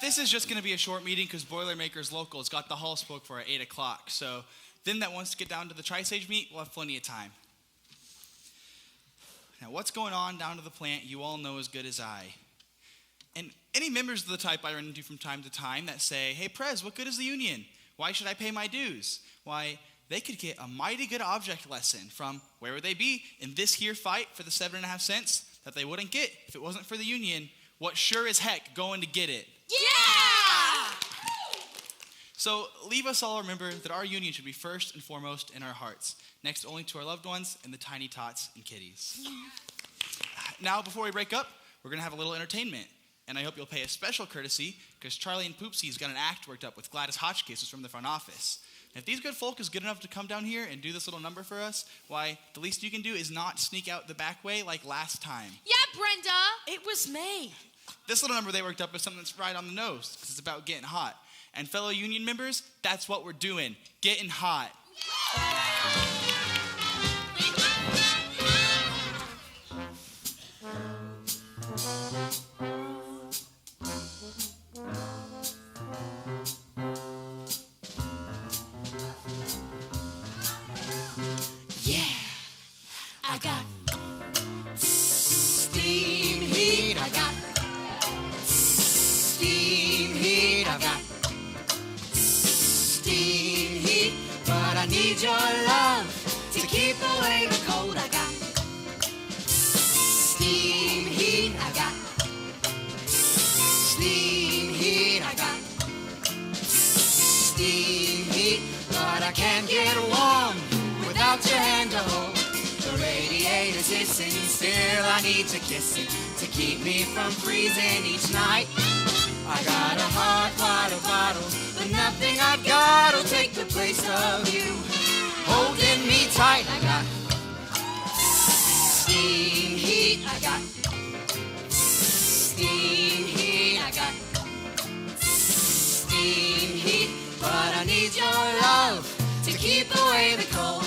Speaker 3: this is just going to be a short meeting because Boilermakers Local has got the hall spoke for at 8 o'clock. So them that wants to get down to the Tri-Stage meet will have plenty of time. Now, what's going on down to the plant, you all know as good as I. And any members of the type I run into from time to time that say, hey, Prez, what good is the union? Why should I pay my dues? Why, they could get a mighty good object lesson from where would they be in this here fight for the 7.5 cents that they wouldn't get if it wasn't for the union. What sure as heck going to get it.
Speaker 12: Yeah!
Speaker 3: So leave us all remember that our union should be first and foremost in our hearts, next only to our loved ones and the tiny tots and kitties. Now, before we break up, we're going to have a little entertainment. And I hope you'll pay a special courtesy because Charlie and Poopsie's got an act worked up with Gladys Hotchkiss, who's from the front office. And if these good folk is good enough to come down here and do this little number for us, why, the least you can do is not sneak out the back way like last time.
Speaker 4: Yeah, Brenda.
Speaker 15: It was me.
Speaker 3: This little number they worked up is something that's right on the nose because it's about getting hot. And fellow union members, that's what we're doing, getting hot.
Speaker 12: I got steam heat. I got steam heat. I got steam heat. But I need your love to keep away the cold. I got steam heat. I got steam heat. I got steam heat. But I can't get warm without your hand to hold. The radiator's hissing, still I need to kiss it to keep me from freezing each night. I got a hot water bottle, but nothing I've got'll take the place of you holding me tight. I got steam heat. I got steam heat. I got steam heat. But I need your love to keep away the cold.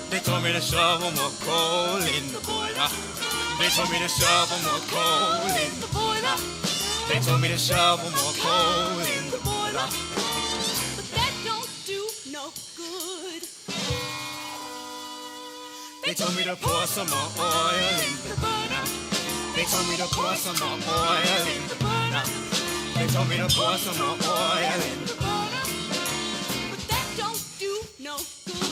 Speaker 17: They told me to shovel more coal in the boiler. They told me to shovel more coal in the boiler. They told me to shovel more coal in the boiler.
Speaker 11: But that don't do no good.
Speaker 17: They told me to pour some more oil in the burner. They told me to pour some more oil in the burner. They told me to pour some more oil in the burner.
Speaker 11: But that don't do no good.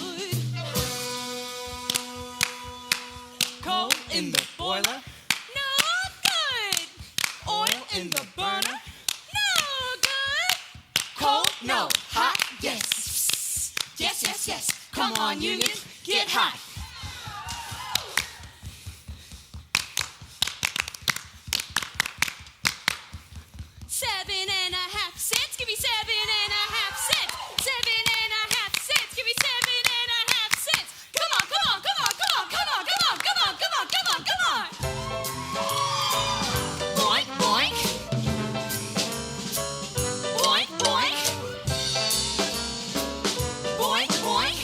Speaker 17: Coal in the boiler.
Speaker 11: No good.
Speaker 17: Oil in the burner.
Speaker 11: No good.
Speaker 12: Cold, no. Hot, yes. Yes, yes, yes. Come on, union, get hot.
Speaker 11: $7.5. Give me 7.5 cents. 7.5 cents. Give me 7.5 cents. Come on, come on, come on, come on, come on, come on, come on, come on, come on, come on.
Speaker 12: Boink, boink. Boink, boink. Boink, boink.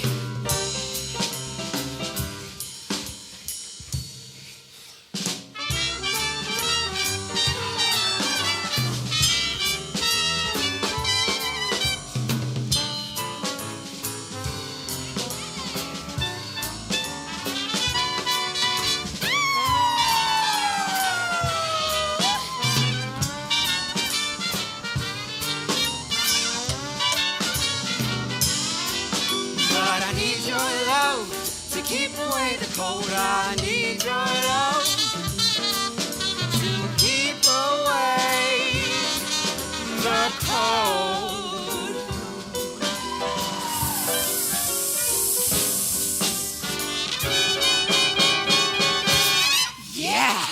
Speaker 12: cold, I need your love to keep away the cold. Yeah!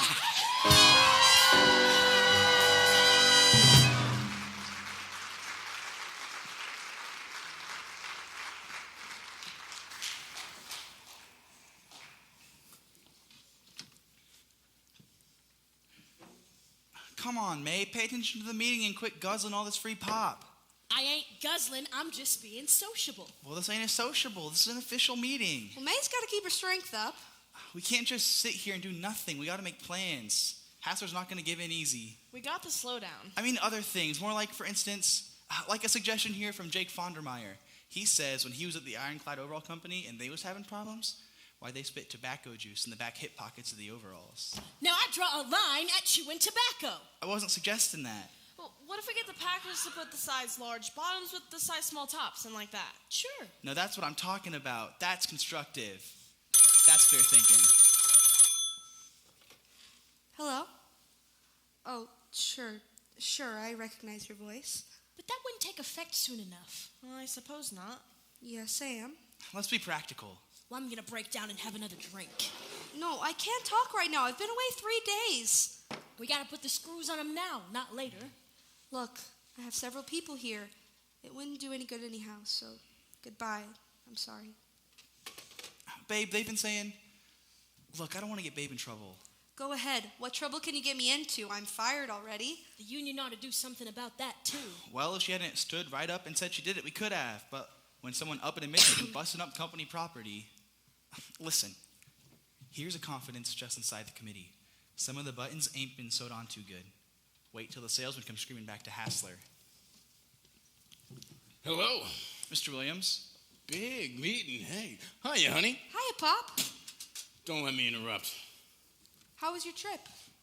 Speaker 3: Come on, May. Pay attention to the meeting and quit guzzling all this free pop.
Speaker 15: I ain't guzzling, I'm just being sociable.
Speaker 3: Well, this ain't a sociable. This is an official meeting.
Speaker 11: Well, May's got to keep her strength up.
Speaker 3: We can't just sit here and do nothing. We got to make plans. Hassler's not going to give in easy.
Speaker 7: We got to slow down.
Speaker 3: I mean other things. More like, for instance, like a suggestion here from Jake Fondermeyer. He says when he was at the Ironclad Overall Company and they was having problems, why they spit tobacco juice in the back hip pockets of the overalls.
Speaker 15: Now I draw a line at chewing tobacco.
Speaker 3: I wasn't suggesting that.
Speaker 7: Well, what if we get the packers to put the size large bottoms with the size small tops and like that?
Speaker 15: Sure.
Speaker 3: No, that's what I'm talking about. That's constructive. That's clear thinking.
Speaker 11: Hello? Oh, sure, I recognize your voice.
Speaker 15: But that wouldn't take effect soon enough.
Speaker 7: Well, I suppose not.
Speaker 11: Yes, Sam.
Speaker 3: Let's be practical.
Speaker 15: Well, I'm gonna break down and have another drink.
Speaker 11: No, I can't talk right now. I've been away 3 days.
Speaker 15: We gotta put the screws on them now, not later.
Speaker 11: Look, I have several people here. It wouldn't do any good anyhow, so goodbye. I'm sorry.
Speaker 3: Babe, they've been saying, look, I don't want to get Babe in trouble.
Speaker 11: Go ahead. What trouble can you get me into? I'm fired already.
Speaker 15: The union ought to do something about that, too.
Speaker 3: Well, if she hadn't stood right up and said she did it, we could have. But when someone up and admits they've been busting up company property... Listen, here's a confidence just inside the committee. Some of the buttons ain't been sewed on too good. Wait till the salesman comes screaming back to Hassler.
Speaker 5: Hello.
Speaker 3: Mr. Williams.
Speaker 5: Big meeting. Hey. Hiya, honey.
Speaker 11: Hiya, Pop.
Speaker 5: Don't let me interrupt.
Speaker 11: How was your trip?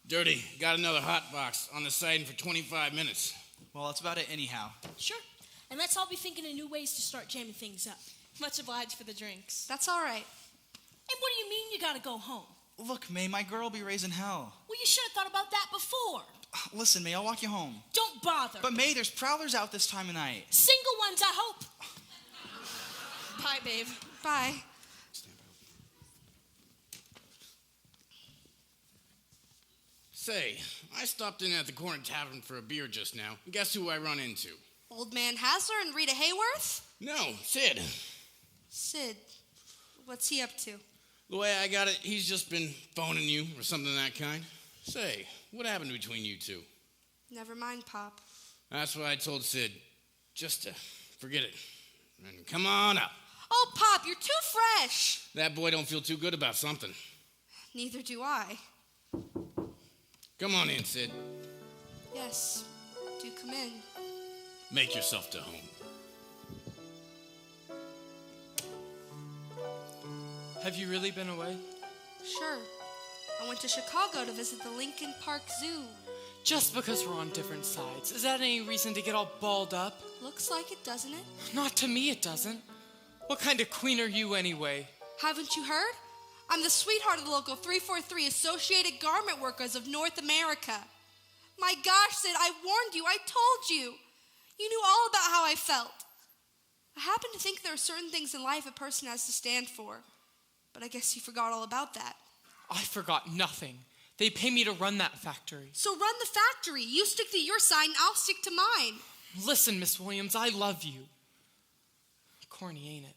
Speaker 5: Dirty. Got another hot box on the siding for 25 minutes.
Speaker 3: Well, that's about it anyhow.
Speaker 15: Sure. And let's all be thinking of new ways to start jamming things up.
Speaker 7: Much obliged for the drinks.
Speaker 11: That's all right.
Speaker 15: And what do you mean you gotta go home?
Speaker 3: Look, May, my girl will be raising hell.
Speaker 15: Well, you should have thought about that before.
Speaker 3: Listen, May, I'll walk you home.
Speaker 15: Don't bother.
Speaker 3: But May, there's prowlers out this time of night.
Speaker 15: Single ones, I hope.
Speaker 7: Bye, babe.
Speaker 11: Bye.
Speaker 5: Say, I stopped in at the corner tavern for a beer just now. And guess who I run into?
Speaker 11: Old Man Hassler and Rita Hayworth?
Speaker 5: No, Sid.
Speaker 11: Sid. What's he up to?
Speaker 5: The way I got it, he's just been phoning you or something of that kind. Say, what happened between you two?
Speaker 11: Never mind, Pop.
Speaker 5: That's what I told Sid. Just to forget it. And come on up.
Speaker 11: Oh, Pop, you're too fresh.
Speaker 5: That boy don't feel too good about something.
Speaker 11: Neither do I.
Speaker 5: Come on in, Sid.
Speaker 11: Yes, do come in.
Speaker 5: Make yourself to home.
Speaker 10: Have you really been away?
Speaker 11: Sure. I went to Chicago to visit the Lincoln Park Zoo.
Speaker 10: Just because we're on different sides, is that any reason to get all balled up?
Speaker 11: Looks like it, doesn't it?
Speaker 10: Not to me, it doesn't. What kind of queen are you anyway?
Speaker 11: Haven't you heard? I'm the sweetheart of the local 343 Associated Garment Workers of North America. My gosh, Sid, I warned you. I told you. You knew all about how I felt. I happen to think there are certain things in life a person has to stand for. But I guess you forgot all about that.
Speaker 10: I forgot nothing. They pay me to run that factory.
Speaker 11: So run the factory. You stick to your side and I'll stick to mine.
Speaker 10: Listen, Miss Williams, I love you. Corny, ain't it?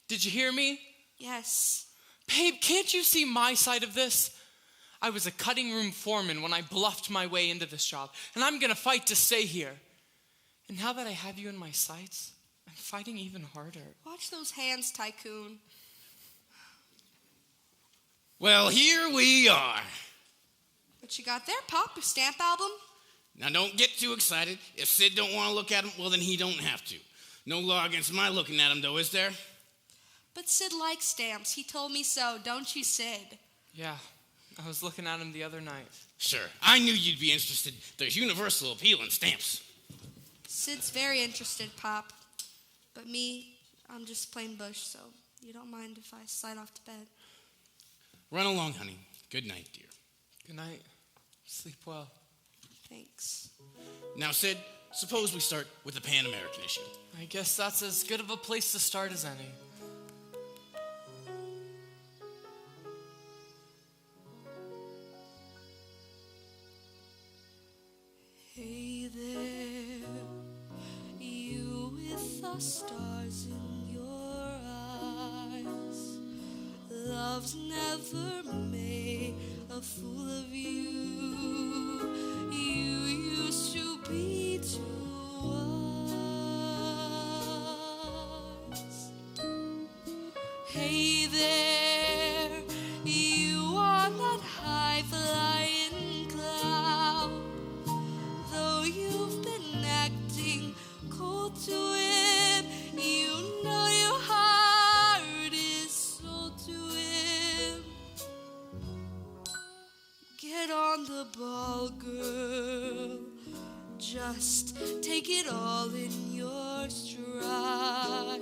Speaker 10: Did you hear me?
Speaker 11: Yes.
Speaker 10: Babe, can't you see my side of this? I was a cutting room foreman when I bluffed my way into this job, and I'm gonna fight to stay here. And now that I have you in my sights, I'm fighting even harder.
Speaker 11: Watch those hands, Tycoon.
Speaker 5: Well, here we are.
Speaker 11: What you got there, Pop? Your stamp album?
Speaker 5: Now, don't get too excited. If Sid don't want to look at him, well, then he don't have to. No law against my looking at him, though, is there?
Speaker 11: But Sid likes stamps. He told me so, don't you, Sid?
Speaker 10: Yeah, I was looking at him the other night.
Speaker 5: Sure, I knew you'd be interested. There's universal appeal in stamps.
Speaker 11: Sid's very interested, Pop. But me, I'm just plain bush, so you don't mind if I slide off to bed.
Speaker 5: Run along, honey. Good night, dear.
Speaker 10: Good night. Sleep well.
Speaker 11: Thanks.
Speaker 5: Now, Sid, suppose we start with the Pan American issue.
Speaker 10: I guess that's as good of a place to start as any.
Speaker 11: Hey there, you with the stars in your eyes. Love's never made a fool of you. You used to be too wise. Hey there, you on that high flying cloud. Though you've been acting cold to him, you know your heart is sold to him. Get on the ball, girl. Just take it all in your stride.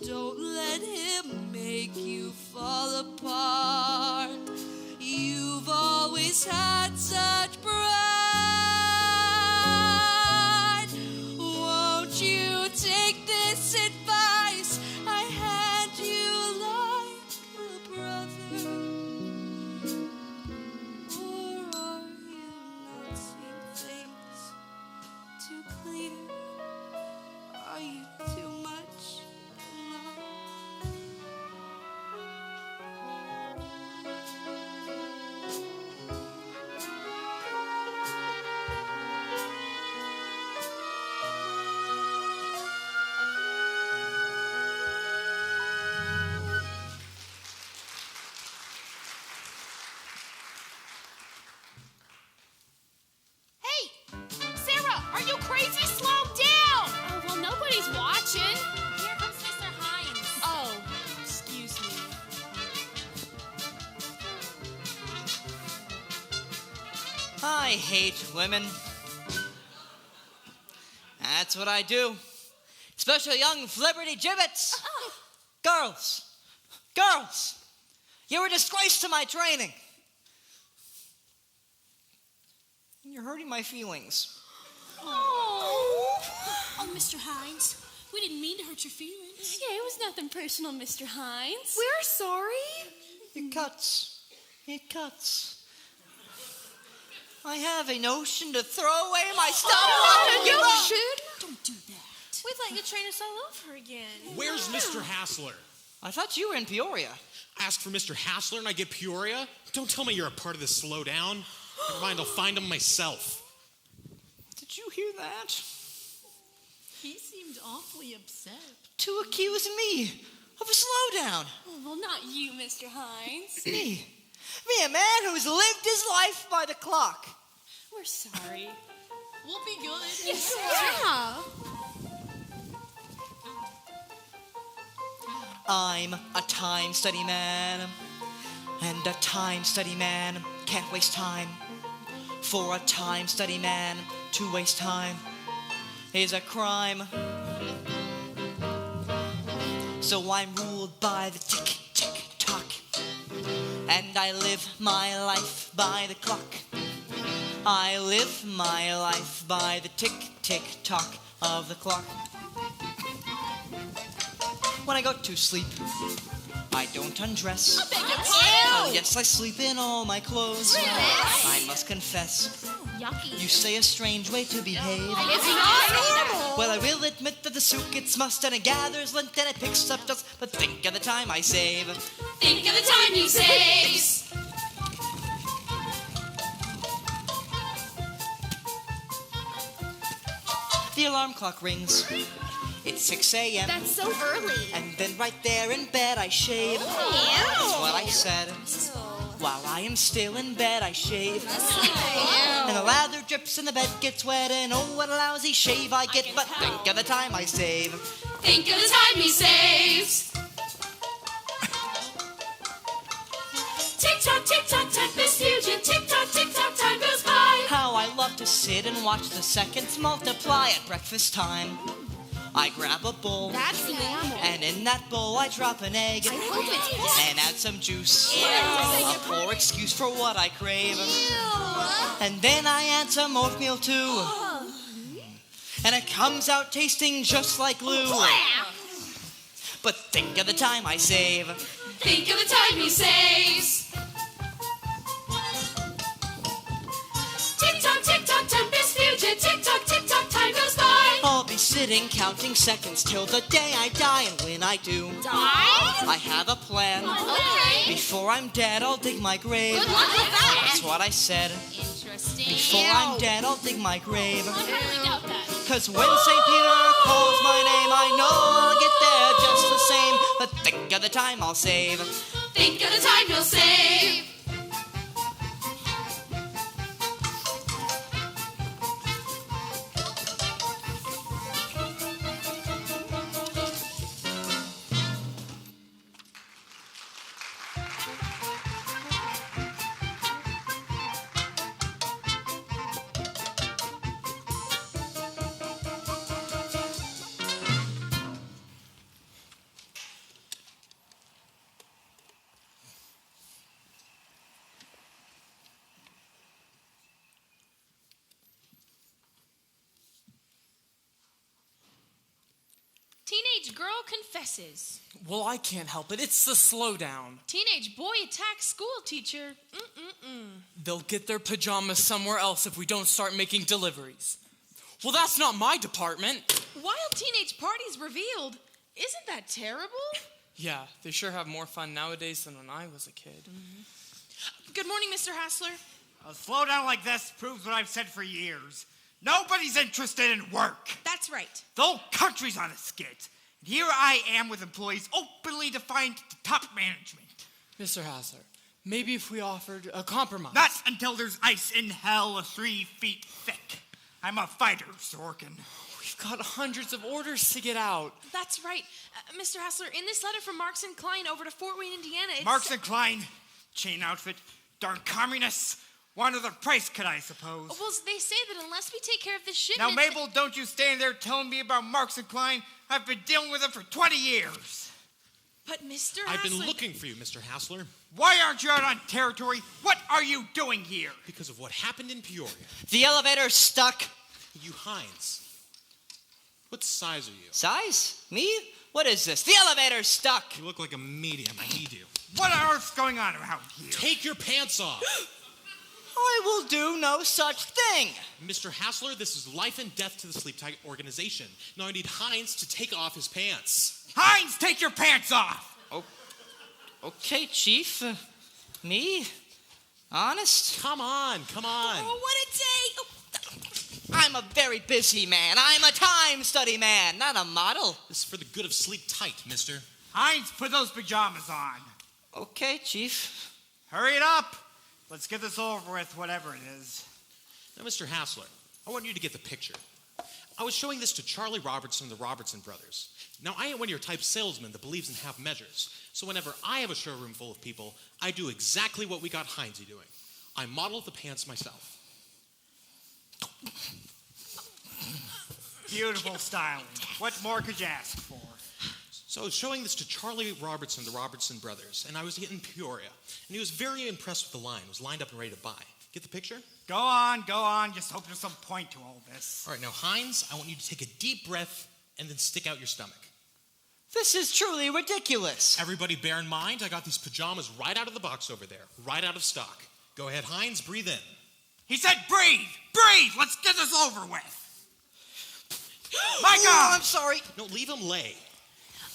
Speaker 11: Don't let him make you fall apart. You've always had such pride. Won't you take this advice I had you like a brother? Or are you not seeing things too clear? Are you too much in love?
Speaker 7: Hey, Sarah, are you crazy? Slow down! Oh, well, nobody's watching. Here comes Mr. Hines. Oh, excuse me.
Speaker 2: I hate women. That's what I do. Especially young flibberty gibbets. Girls, you're a disgrace to my training. You're hurting my feelings.
Speaker 15: Oh, Mr. Hines, we didn't mean to hurt your feelings.
Speaker 4: Yeah, it was nothing personal, Mr. Hines.
Speaker 7: We're sorry.
Speaker 2: It cuts. I have a notion to throw away my stuff.
Speaker 15: Don't do that.
Speaker 4: We'd let you train us all over again.
Speaker 14: Where's Mr. Hassler?
Speaker 2: I thought you were in Peoria.
Speaker 14: Ask for Mr. Hassler and I get Peoria? Don't tell me you're a part of this slow down. Never mind, I'll find him myself.
Speaker 2: Did you hear that?
Speaker 15: He seemed awfully upset.
Speaker 2: To accuse me of a slowdown.
Speaker 4: Oh, well, not you, Mr. Hines.
Speaker 2: Me, a man who's lived his life by the clock.
Speaker 4: We're sorry.
Speaker 15: We'll be good.
Speaker 4: Yes,
Speaker 7: Yeah.
Speaker 2: I'm a time study man, and a time study man can't waste time. For a time study man to waste time is a crime. So I'm ruled by the tick-tick-tock, and I live my life by the clock. I live my life by the tick-tick-tock of the clock. When I go to sleep, I don't undress. Oh, yes, I sleep in all my clothes.
Speaker 7: Really?
Speaker 2: I must confess,
Speaker 4: Yucky.
Speaker 2: you say a strange way to behave.
Speaker 7: It's not normal.
Speaker 2: Well, I will admit that the suit gets mussed and it gathers lint and it picks up dust. But think of the time I save.
Speaker 8: Think of the time he saves.
Speaker 2: The alarm clock rings. It's 6 a.m.
Speaker 7: That's so early.
Speaker 2: And then right there in bed I shave. That's what I said. While I am still in bed I shave. And the lather drips and the bed gets wet. And oh, what a lousy shave I get. But think of the time I save.
Speaker 8: Think of the time he saves. Tick-tock, Miss Fusion. Tick-tock, time goes by.
Speaker 2: How I love to sit and watch the seconds multiply at breakfast time. I grab a bowl.
Speaker 4: That's the animal.
Speaker 2: And in that bowl I drop an egg.
Speaker 4: I hope it's black.
Speaker 2: And add some juice.
Speaker 4: Ew.
Speaker 2: A poor excuse for what I crave. And then I add some oatmeal too. And it comes out tasting just like glue. But think of the time I save.
Speaker 8: Think of the time he saves. Tick-tock, tempest fugit. Tick-tock, time goes by.
Speaker 2: I'll be sitting counting seconds till the day I die. And when I do, I have a plan.
Speaker 4: Okay.
Speaker 2: Before I'm dead, I'll dig my grave.
Speaker 4: Good luck with that.
Speaker 2: That's what I said.
Speaker 4: Interesting.
Speaker 2: Before I'm dead, I'll dig my grave.
Speaker 4: I really doubt that.
Speaker 2: Cause when St. Peter calls my name, I know I'll get there just the same. But think of the time I'll save.
Speaker 8: Think of the time he'll save.
Speaker 7: Teenage girl confesses.
Speaker 10: Well, I can't help it. It's the slowdown.
Speaker 7: Teenage boy attacks school teacher.
Speaker 10: They'll get their pajamas somewhere else if we don't start making deliveries. Well, that's not my department.
Speaker 7: Wild teenage parties revealed. Isn't that terrible?
Speaker 10: Yeah, they sure have more fun nowadays than when I was a kid.
Speaker 7: Good morning, Mr. Hassler.
Speaker 6: A slowdown like this proves what I've said for years. Nobody's interested in work.
Speaker 7: That's right.
Speaker 6: The whole country's on a skid. And here I am with employees openly defiant to top management.
Speaker 10: Mr. Hassler, maybe if we offered a compromise.
Speaker 6: Not until there's ice in hell 3 feet thick. I'm a fighter, Sorkin.
Speaker 10: We've got hundreds of orders to get out.
Speaker 7: That's right. Mr. Hassler, in this letter from Marks & Klein over to Fort Wayne, Indiana, it's...
Speaker 6: Marks & Klein, chain outfit, darn communists. Want another price cut, I suppose.
Speaker 7: Well, they say that unless we take care of this shipment...
Speaker 6: Now, Mabel, don't you stand there telling me about Marks & Klein. I've been dealing with them for 20 years.
Speaker 7: But Mr.
Speaker 14: I've
Speaker 7: Hassler...
Speaker 14: been looking for you, Mr. Hassler.
Speaker 6: Why aren't you out on territory? What are you doing here?
Speaker 14: Because of what happened in Peoria.
Speaker 2: The elevator's stuck.
Speaker 14: You Heinz. What size are you?
Speaker 2: Size? Me? What is this? The elevator's stuck.
Speaker 14: You look like a medium. I need you.
Speaker 6: What on earth's going on around here?
Speaker 14: Take your pants off.
Speaker 2: I will do no such thing.
Speaker 14: Mr. Hassler, this is life and death to the Sleep Tight organization. Now I need Heinz to take off his pants.
Speaker 6: Heinz, take your pants off!
Speaker 2: Oh, okay, Chief. Me? Honest?
Speaker 14: Come on.
Speaker 2: Oh, what a day! I'm a very busy man. I'm a time study man, not a model.
Speaker 14: This is for the good of Sleep Tight, mister.
Speaker 6: Heinz, put those pajamas on.
Speaker 2: Okay, Chief.
Speaker 6: Hurry it up. Let's get this over with, whatever it is.
Speaker 14: Now, Mr. Hassler, I want you to get the picture. I was showing this to Charlie Robertson, the Robertson brothers. Now, I ain't one of your type salesman that believes in half measures. So whenever I have a showroom full of people, I do exactly what we got Heinzie doing. I model the pants myself.
Speaker 6: Beautiful styling. What more could you ask for?
Speaker 14: So I was showing this to Charlie Robertson, the Robertson brothers, and I was in Peoria. And he was very impressed with the line, was lined up and ready to buy. Get the picture?
Speaker 6: Go on. Just hope there's some point to all this.
Speaker 14: All right, now, Heinz, I want you to take a deep breath and then stick out your stomach.
Speaker 2: This is truly ridiculous.
Speaker 14: Everybody bear in mind, I got these pajamas right out of the box over there, right out of stock. Go ahead, Heinz, breathe in.
Speaker 6: He said breathe! Breathe! Let's get this over with. My God!
Speaker 2: I'm sorry.
Speaker 14: No, leave him lay.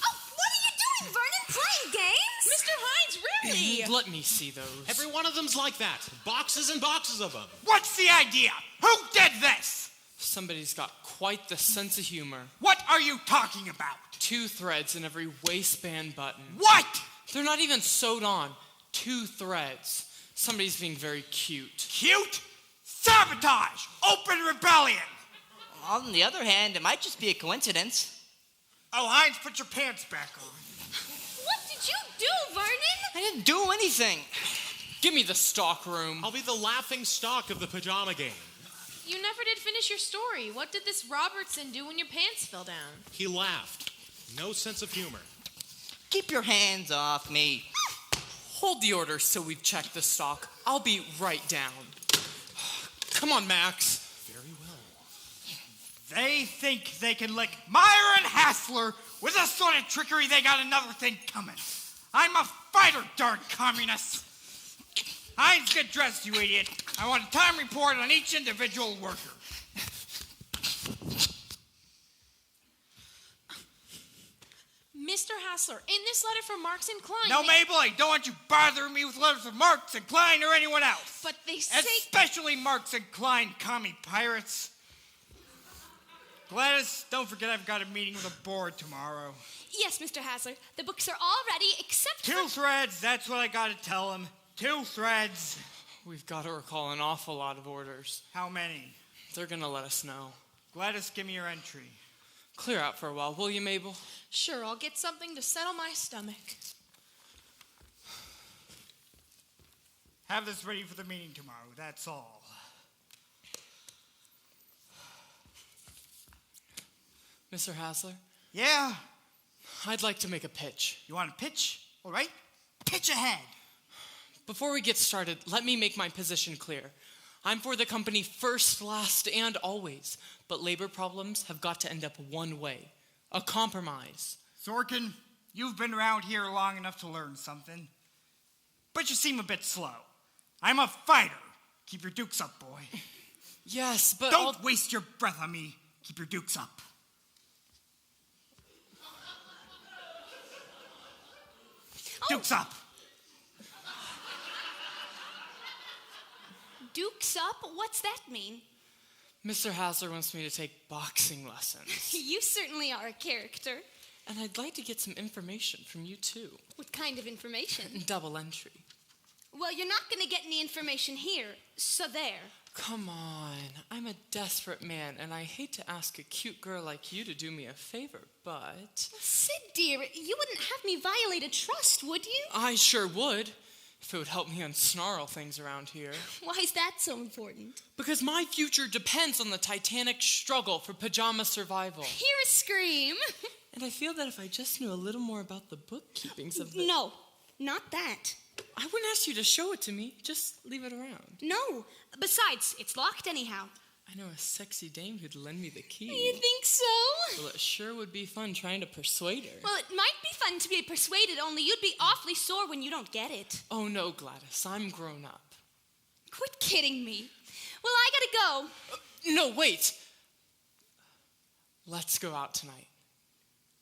Speaker 4: Oh, what are you doing, Vernon? Playing games?
Speaker 7: Mr. Heinz, really?
Speaker 10: Let me see those.
Speaker 14: Every one of them's like that. Boxes and boxes of them.
Speaker 6: What's the idea? Who did this?
Speaker 10: Somebody's got quite the sense of humor.
Speaker 6: What are you talking about?
Speaker 10: 2 threads in every waistband button.
Speaker 6: What?
Speaker 10: They're not even sewed on. 2 threads. Somebody's being very cute.
Speaker 6: Cute? Sabotage! Open rebellion!
Speaker 2: On the other hand, it might just be a coincidence.
Speaker 6: Oh, Heinz, put your pants back on.
Speaker 4: What did you do, Vernon?
Speaker 2: I didn't do anything.
Speaker 10: Give me the stock room.
Speaker 14: I'll be the laughing stock of the pajama game.
Speaker 7: You never did finish your story. What did this Robertson do when your pants fell down?
Speaker 14: He laughed. No sense of humor.
Speaker 2: Keep your hands off me.
Speaker 10: Hold the order so we've checked the stock. I'll be right down. Come on, Max.
Speaker 14: Very well.
Speaker 6: They think they can lick Meyer and Hassler with this sort of trickery. They got another thing coming. I'm a fighter, darn communists. Heinz, get dressed, you idiot. I want a time report on each individual worker.
Speaker 7: Mr. Hassler, in this letter from Marx and Klein...
Speaker 6: No, Mabel, I don't want you bothering me with letters from Marx and Klein or anyone else.
Speaker 7: But they say...
Speaker 6: Especially Marx and Klein, commie pirates. Gladys, don't forget I've got a meeting with the board tomorrow.
Speaker 4: Yes, Mr. Hassler. The books are all ready, except
Speaker 6: Two threads, that's what I gotta tell them. 2 threads.
Speaker 10: We've got to recall an awful lot of orders.
Speaker 6: How many?
Speaker 10: They're gonna let us know.
Speaker 6: Gladys, give me your entry.
Speaker 10: Clear out for a while, will you, Mabel?
Speaker 7: Sure, I'll get something to settle my stomach.
Speaker 6: Have this ready for the meeting tomorrow, that's all.
Speaker 10: Mr. Hassler?
Speaker 6: Yeah?
Speaker 10: I'd like to make a pitch.
Speaker 6: You want to pitch? All right. Pitch ahead.
Speaker 10: Before we get started, let me make my position clear. I'm for the company first, last, and always. But labor problems have got to end up one way. A compromise.
Speaker 6: Sorkin, you've been around here long enough to learn something. But you seem a bit slow. I'm a fighter. Keep your dukes up, boy.
Speaker 10: Yes, but
Speaker 6: Don't waste your breath on me. Keep your dukes up. Dukes up.
Speaker 4: Dukes up? What's that mean?
Speaker 10: Mr. Hassler wants me to take boxing lessons.
Speaker 4: You certainly are a character.
Speaker 10: And I'd like to get some information from you, too.
Speaker 4: What kind of information?
Speaker 10: Double entry.
Speaker 4: Well, you're not going to get any information here, so there.
Speaker 10: Come on. I'm a desperate man, and I hate to ask a cute girl like you to do me a favor, but...
Speaker 4: Sid, dear, you wouldn't have me violate a trust, would you?
Speaker 10: I sure would, if it would help me unsnarl things around here.
Speaker 4: Why is that so important?
Speaker 10: Because my future depends on the titanic struggle for pajama survival.
Speaker 4: Hear a scream.
Speaker 10: And I feel that if I just knew a little more about the bookkeepings of the...
Speaker 4: No, not that.
Speaker 10: I wouldn't ask you to show it to me. Just leave it around.
Speaker 4: No. Besides, it's locked anyhow.
Speaker 10: I know a sexy dame who'd lend me the key.
Speaker 4: You think so?
Speaker 10: Well, it sure would be fun trying to persuade her.
Speaker 4: Well, it might be fun to be persuaded, only you'd be awfully sore when you don't get it.
Speaker 10: Oh, no, Gladys. I'm grown up.
Speaker 4: Quit kidding me. Well, I gotta go.
Speaker 10: No, wait. Let's go out tonight.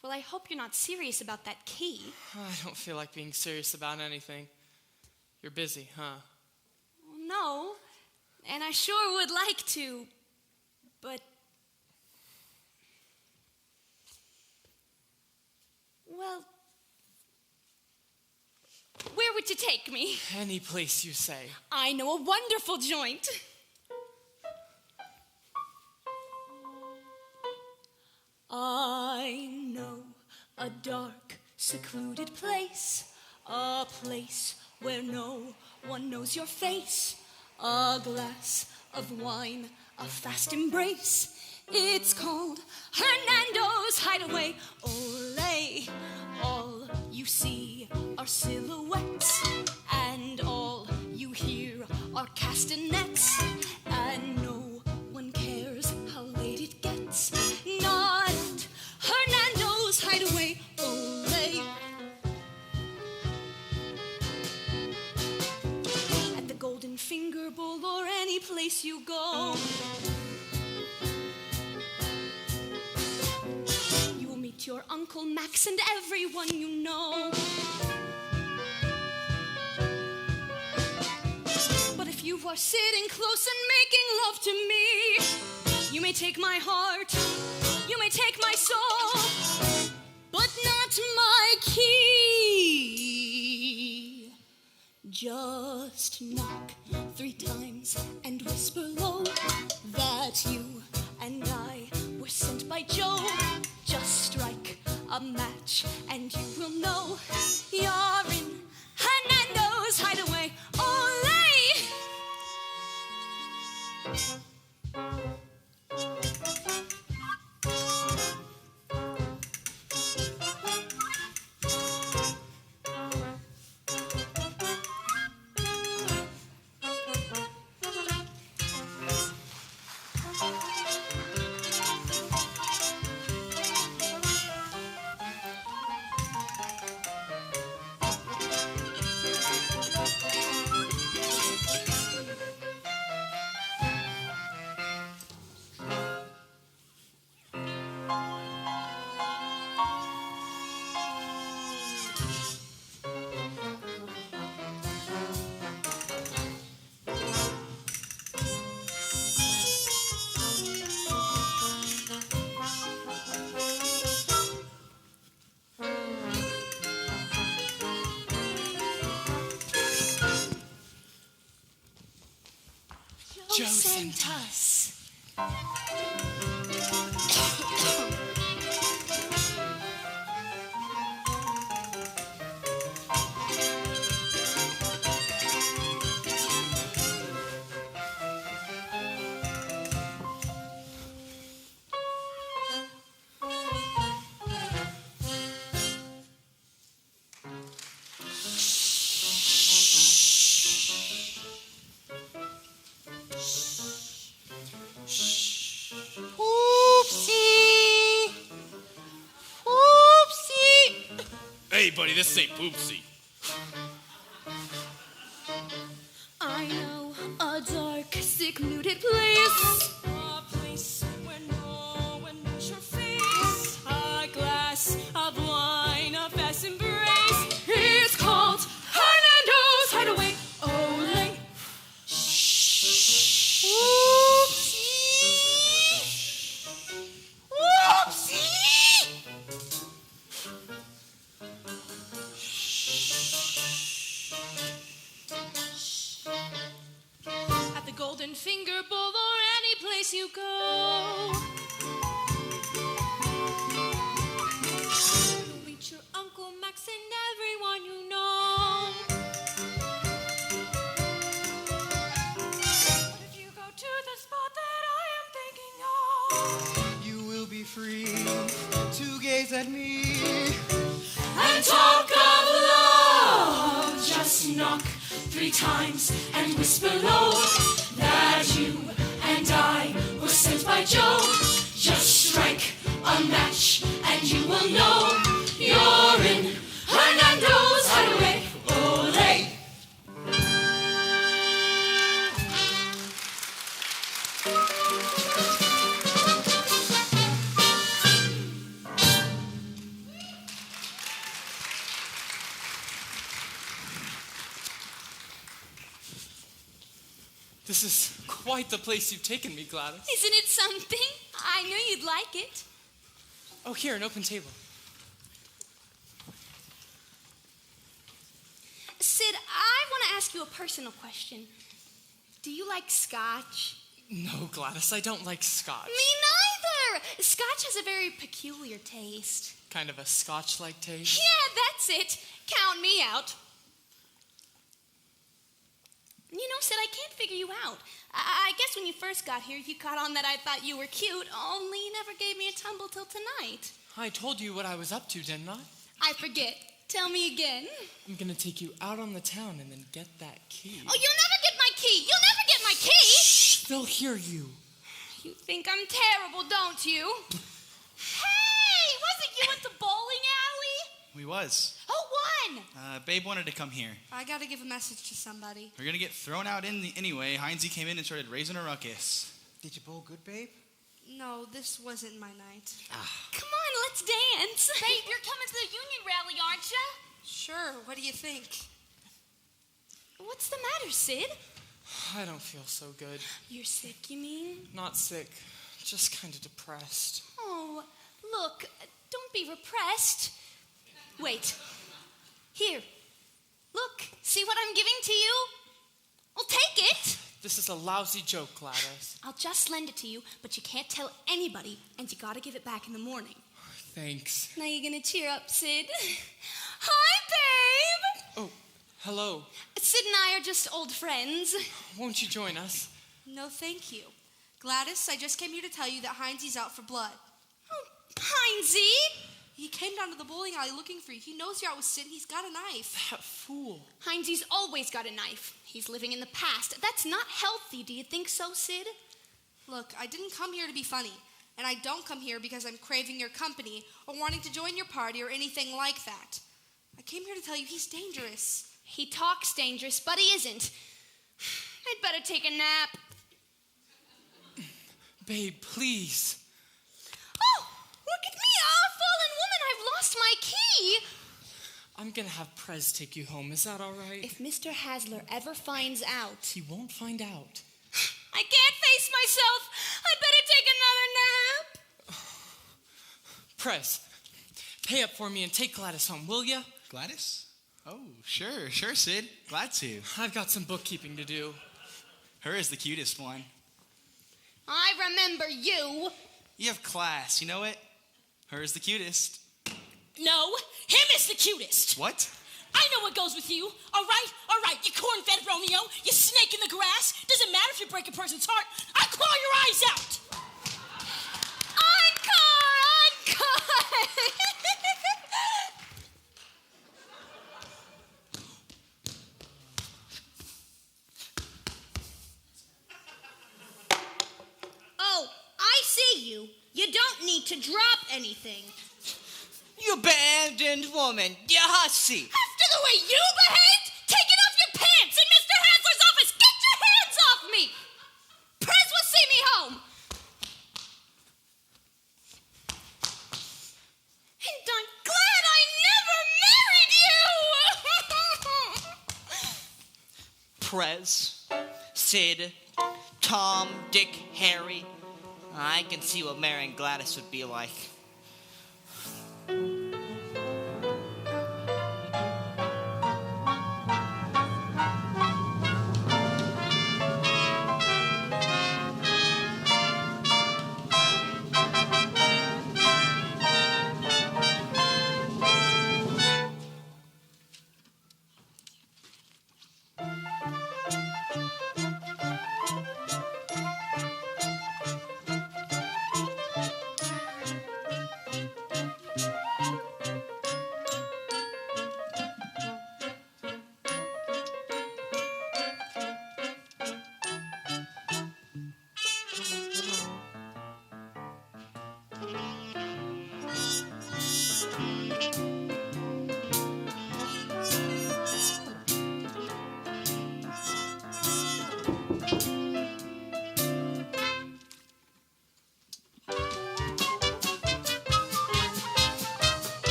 Speaker 4: Well, I hope you're not serious about that key.
Speaker 10: I don't feel like being serious about anything. You're busy, huh?
Speaker 4: No, and I sure would like to, but... Well, where would you take me?
Speaker 10: Any place you say.
Speaker 4: I know a wonderful joint. I know a dark, secluded place, a place where no one knows your face, a glass of wine, a fast embrace. It's called Hernando's Hideaway. Olé, all you see are silhouettes, and all you hear are castanets, and no one cares how late it gets. Not at Hernando's Hideaway. Olé. At the Golden Finger Bowl or any place you go, you will meet your Uncle Max and everyone you know. But if you are sitting close and making love to me, you may take my heart, you may take my soul, but not my key. Just knock 3 times and whisper low that you and I were sent by Joe. Just strike a match and you will know you're in Hernando's Hideaway. Olé!
Speaker 10: Joe
Speaker 15: sent
Speaker 10: sent
Speaker 15: us.
Speaker 12: Oopsie! Oopsie!
Speaker 5: Hey, buddy, this ain't Poopsie.
Speaker 4: I know a dark, secluded place. A place where no one knows your face. A glass of wine, a fast embrace. It's called Hernando's Hideaway. Ole. At the Golden Finger Bowl or any place you go. You'll meet your Uncle Max and everyone you know. But if you go to the spot that I am thinking of,
Speaker 16: You will be free to gaze at me
Speaker 4: and talk of love. Just knock 3 times and whisper low that you and I were sent by Joe. Just strike a match and you will know you're in Hernando's Hideaway. Ole.
Speaker 10: This is quite the place you've taken me, Gladys.
Speaker 15: Isn't it something? I knew you'd like it.
Speaker 10: Oh, here, an open table.
Speaker 15: Sid, I want to ask you a personal question. Do you like scotch?
Speaker 10: No, Gladys, I don't like scotch.
Speaker 15: Me neither! Scotch has a very peculiar taste.
Speaker 10: Kind of a scotch-like taste.
Speaker 15: Yeah, that's it. Count me out. You know, Sid, I can't figure you out. I guess when you first got here, you caught on that I thought you were cute, only you never gave me a tumble till tonight.
Speaker 10: I told you what I was up to, didn't I?
Speaker 15: I forget. Tell me again.
Speaker 10: I'm gonna take you out on the town and then get that key.
Speaker 15: Oh, you'll never get my key! You'll never get my key!
Speaker 10: Shh, they'll hear you.
Speaker 15: You think I'm terrible, don't you? Hey! Wasn't you at the bowling alley?
Speaker 3: We was.
Speaker 15: Who won?
Speaker 3: Babe wanted to come here.
Speaker 11: I gotta give a message to somebody.
Speaker 3: We're gonna get thrown out anyway. Heinzie came in and started raising a ruckus.
Speaker 16: Did you bowl good, babe?
Speaker 11: No, this wasn't my night.
Speaker 15: Come on, let's dance.
Speaker 7: Babe, you're coming to the union rally, aren't you?
Speaker 11: Sure, what do you think?
Speaker 15: What's the matter, Sid?
Speaker 10: I don't feel so good.
Speaker 15: You're sick, you mean?
Speaker 10: Not sick, just kind of depressed.
Speaker 15: Oh, look, don't be repressed. Wait. Here. Look, see what I'm giving to you? Well, take it.
Speaker 10: This is a lousy joke, Gladys.
Speaker 15: I'll just lend it to you, but you can't tell anybody, and you gotta give it back in the morning.
Speaker 10: Thanks.
Speaker 15: Now you're gonna cheer up, Sid. Hi, babe!
Speaker 10: Oh, hello.
Speaker 15: Sid and I are just old friends.
Speaker 10: Won't you join us?
Speaker 11: No, thank you. Gladys, I just came here to tell you that Heinzie's out for blood.
Speaker 15: Oh, Heinzie!
Speaker 11: He came down to the bowling alley looking for you. He knows you're out with Sid. He's got a knife.
Speaker 10: That fool.
Speaker 15: Heinzie's always got a knife. He's living in the past. That's not healthy. Do you think so, Sid?
Speaker 11: Look, I didn't come here to be funny. And I don't come here because I'm craving your company or wanting to join your party or anything like that. I came here to tell you he's dangerous.
Speaker 15: He talks dangerous, but he isn't. I'd better take a nap.
Speaker 10: Babe, please.
Speaker 15: Oh, look at me, a fallen woman. I've lost my key.
Speaker 10: I'm gonna have Prez take you home. Is that all right?
Speaker 15: If Mr. Hasler ever finds out...
Speaker 10: He won't find out.
Speaker 15: I can't face myself. I'd better take another nap.
Speaker 10: Prez, pay up for me and take Gladys home, will ya?
Speaker 3: Gladys? Oh, sure, Sid. Glad to.
Speaker 10: I've got some bookkeeping to do.
Speaker 3: Her is the cutest one.
Speaker 15: I remember you.
Speaker 3: You have class, you know it? Her is the cutest.
Speaker 4: No, him is the cutest.
Speaker 3: What?
Speaker 4: I know what goes with you. All right, you corn-fed Romeo. You snake in the grass. Doesn't matter if you break a person's heart. I claw your eyes out.
Speaker 15: Encore! Oh, I see you. You don't need to drop anything.
Speaker 2: You abandoned woman, you hussy.
Speaker 15: After the way you behaved, taking off your pants in Mr. Hansler's office. Get your hands off me. Prez will see me home. And I'm glad I never married you.
Speaker 2: Prez, Sid, Tom, Dick, Harry. I can see what marrying Gladys would be like.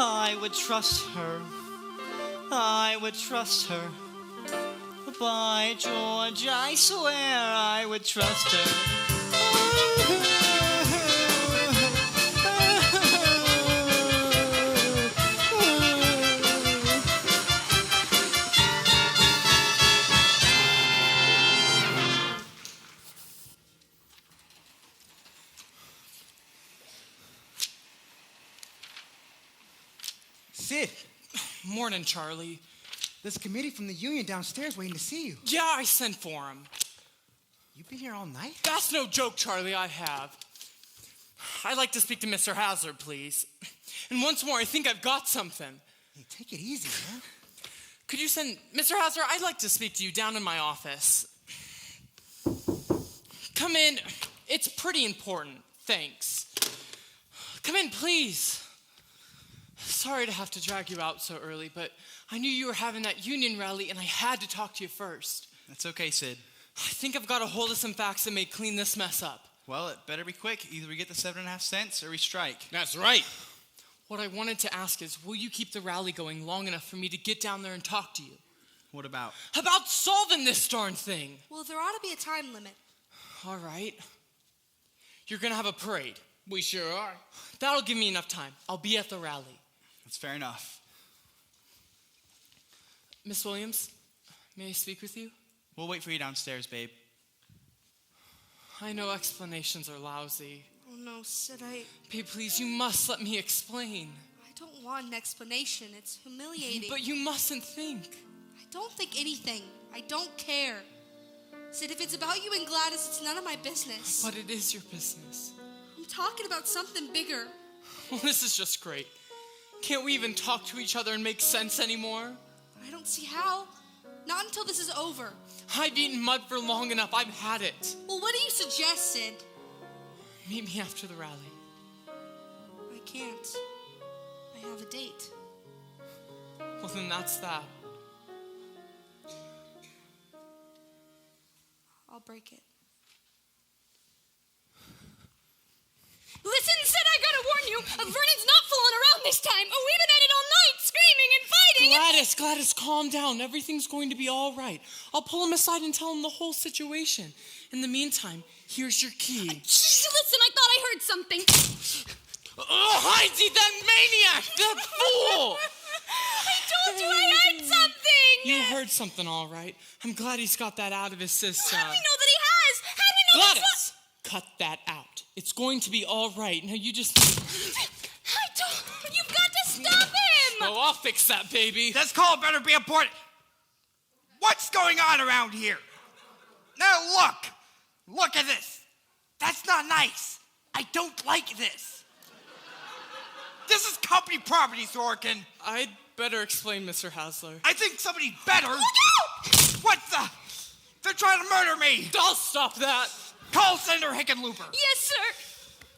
Speaker 2: I would trust her. I would trust her. By George, I swear I would trust her.
Speaker 16: Sid,
Speaker 10: Morning, Charlie.
Speaker 16: there's a committee from the union downstairs waiting to see you.
Speaker 10: Yeah, I sent for him.
Speaker 16: You've been here all night?
Speaker 10: That's no joke, Charlie, I have. I'd like to speak to Mr. Hazard, please. And once more, I think I've got something.
Speaker 16: Hey, take it easy, man.
Speaker 10: Could you send... Mr. Hazard, I'd like to speak to you down in my office. Come in. It's pretty important. Thanks. Come in, please. Sorry to have to drag you out so early, but I knew you were having that union rally, and I had to talk to you first.
Speaker 3: That's okay, Sid.
Speaker 10: I think I've got a hold of some facts that may clean this mess up.
Speaker 3: Well, it better be quick. Either we get the 7.5 cents or we strike.
Speaker 5: That's right.
Speaker 10: What I wanted to ask is, will you keep the rally going long enough for me to get down there and talk to you?
Speaker 3: What about?
Speaker 10: About solving this darn thing.
Speaker 11: Well, there ought to be a time limit.
Speaker 10: All right. You're going to have a parade.
Speaker 5: We sure are.
Speaker 10: That'll give me enough time. I'll be at the rally.
Speaker 3: That's fair enough.
Speaker 10: Miss Williams, may I speak with you?
Speaker 3: We'll wait for you downstairs, babe.
Speaker 10: I know explanations are lousy.
Speaker 11: Oh no, Sid,
Speaker 10: Babe, please, you must let me explain.
Speaker 11: I don't want an explanation. It's humiliating.
Speaker 10: But you mustn't think.
Speaker 11: I don't think anything. I don't care. Sid, if it's about you and Gladys, it's none of my business.
Speaker 10: But it is your business.
Speaker 11: I'm talking about something bigger.
Speaker 10: Well, this is just great. Can't we even talk to each other and make sense anymore?
Speaker 11: I don't see how. Not until this is over.
Speaker 10: I've eaten mud for long enough. I've had it.
Speaker 11: Well, what do you suggest, Sid?
Speaker 10: Meet me after the rally.
Speaker 11: I can't. I have a date.
Speaker 10: Well, then that's that.
Speaker 11: I'll break it.
Speaker 4: Listen, Sid, I gotta warn you. Vernon's not fooling around this time. Oh, we've been at it all night, screaming and fighting.
Speaker 10: Gladys, calm down. Everything's going to be all right. I'll pull him aside and tell him the whole situation. In the meantime, here's your key.
Speaker 4: Listen, I thought I heard something.
Speaker 10: Oh, Heidi, that maniac! That fool!
Speaker 4: I told you I heard something.
Speaker 10: You heard something, all right. I'm glad he's got that out of his system.
Speaker 4: How do we know that he has? How do we know
Speaker 10: Gladys, cut that out. It's going to be all right. Now you just...
Speaker 4: I don't... You've got to stop him.
Speaker 10: Oh, I'll fix that, baby.
Speaker 6: This call better be important. What's going on around here? Now look at this. That's not nice. I don't like this. This is company property, Sorkin.
Speaker 10: I'd better explain, Mr. Hasler.
Speaker 6: I think somebody better. Look out! What the? They're trying to murder me.
Speaker 10: I'll stop that.
Speaker 6: Call Senator Hickenlooper.
Speaker 4: Yes, sir.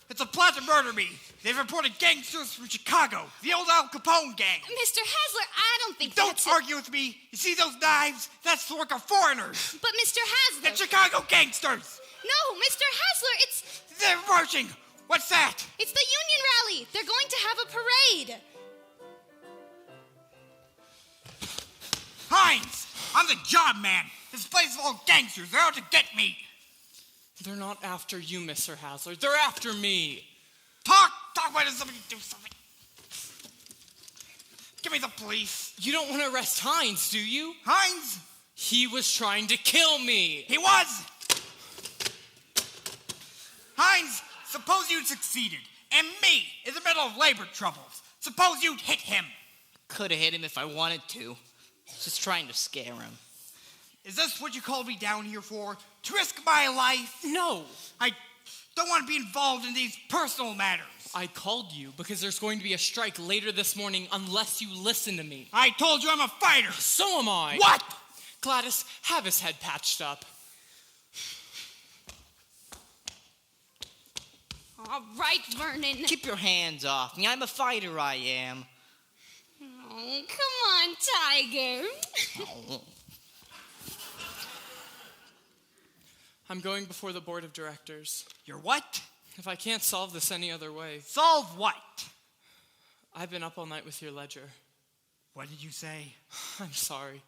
Speaker 6: It's a plot to murder me. They've reported gangsters from Chicago, the old Al Capone gang.
Speaker 4: Mr. Hasler, I don't think
Speaker 6: Don't argue with me. You see those knives? That's the work of foreigners.
Speaker 4: But Mr. Hasler...
Speaker 6: The Chicago gangsters.
Speaker 4: No, Mr. Hasler, it's...
Speaker 6: They're marching. What's that?
Speaker 4: It's the Union rally. They're going to have a parade.
Speaker 6: Hines, I'm the job man. This place is full of gangsters. They're out to get me.
Speaker 10: They're not after you, Mr. Hasler. They're after me.
Speaker 6: Talk. Why does somebody do something? Give me the police.
Speaker 10: You don't want to arrest Hines, do you?
Speaker 6: Hines?
Speaker 10: He was trying to kill me.
Speaker 6: He was. Hines, suppose you'd succeeded, and me in the middle of labor troubles. Suppose you'd hit him.
Speaker 2: Could have hit him if I wanted to. Just trying to scare him.
Speaker 6: Is this what you called me down here for? To risk my life?
Speaker 10: No.
Speaker 6: I don't want to be involved in these personal matters.
Speaker 10: I called you because there's going to be a strike later this morning unless you listen to me.
Speaker 6: I told you I'm a fighter.
Speaker 10: So am I.
Speaker 6: What?
Speaker 10: Gladys, have his head patched up.
Speaker 4: All right, Vernon.
Speaker 2: Keep your hands off me. I'm a fighter, I am.
Speaker 4: Oh, come on, Tiger.
Speaker 2: Oh.
Speaker 10: I'm going before the board of directors.
Speaker 6: You're what?
Speaker 10: If I can't solve this any other way.
Speaker 6: Solve what?
Speaker 10: I've been up all night with your ledger.
Speaker 6: What did you say?
Speaker 10: I'm sorry.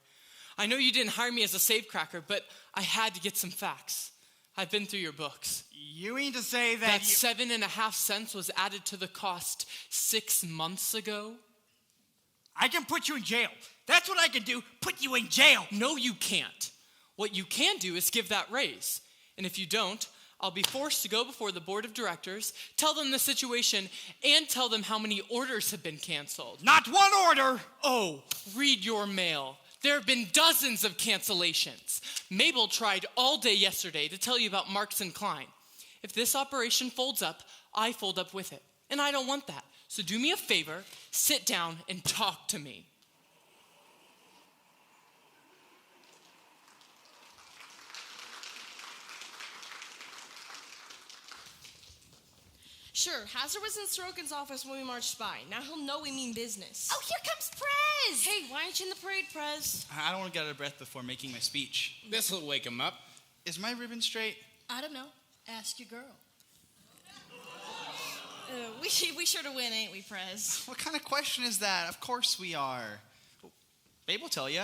Speaker 10: I know you didn't hire me as a safecracker, but I had to get some facts. I've been through your books.
Speaker 6: You mean to say that
Speaker 10: 7.5 cents was added to the cost 6 months ago?
Speaker 6: I can put you in jail. That's what I can do, put you in jail.
Speaker 10: No, you can't. What you can do is give that raise. And if you don't, I'll be forced to go before the board of directors, tell them the situation, and tell them how many orders have been canceled.
Speaker 6: Not one order!
Speaker 10: Oh, read your mail. There have been dozens of cancellations. Mabel tried all day yesterday to tell you about Marks & Klein. If this operation folds up, I fold up with it. And I don't want that. So do me a favor, sit down and talk to me.
Speaker 18: Sure, Hazard was in Sorokin's office when we marched by. Now he'll know we mean business.
Speaker 4: Oh, here comes Prez!
Speaker 18: Hey, why aren't you in the parade, Prez?
Speaker 3: I don't want to get out of breath before making my speech.
Speaker 5: This'll wake him up.
Speaker 3: Is my ribbon straight?
Speaker 18: I don't know. Ask your girl. We sure to win, ain't we, Prez?
Speaker 3: What kind of question is that? Of course we are. Babe will tell you.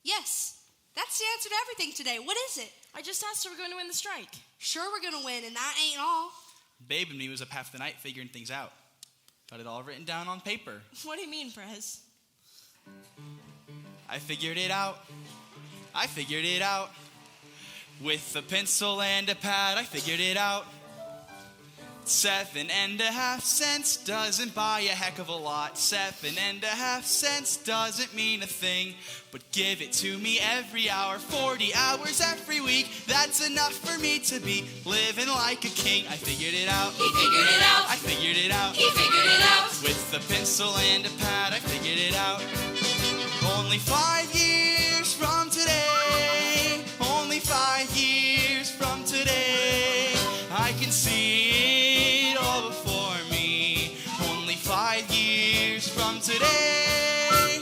Speaker 11: Yes. That's the answer to everything today. What is it?
Speaker 18: I just asked her we're going to win the strike.
Speaker 11: Sure we're going to win, and that ain't all.
Speaker 3: Babe and me was up half the night figuring things out. Got it all written down on paper.
Speaker 18: What do you mean, Prez?
Speaker 3: I figured it out. I figured it out. With a pencil and a pad, I figured it out. 7.5 cents doesn't buy a heck of a lot. 7.5 cents doesn't mean a thing. But give it to me every hour, 40 hours every week. That's enough for me to be living like a king. I figured it out.
Speaker 8: He figured it out.
Speaker 3: I figured it out.
Speaker 8: He figured it out.
Speaker 3: With a pencil and a pad, I figured it out. Only 5 years from today. Only 5 years from today. I can see it all before me. Only 5 years from today.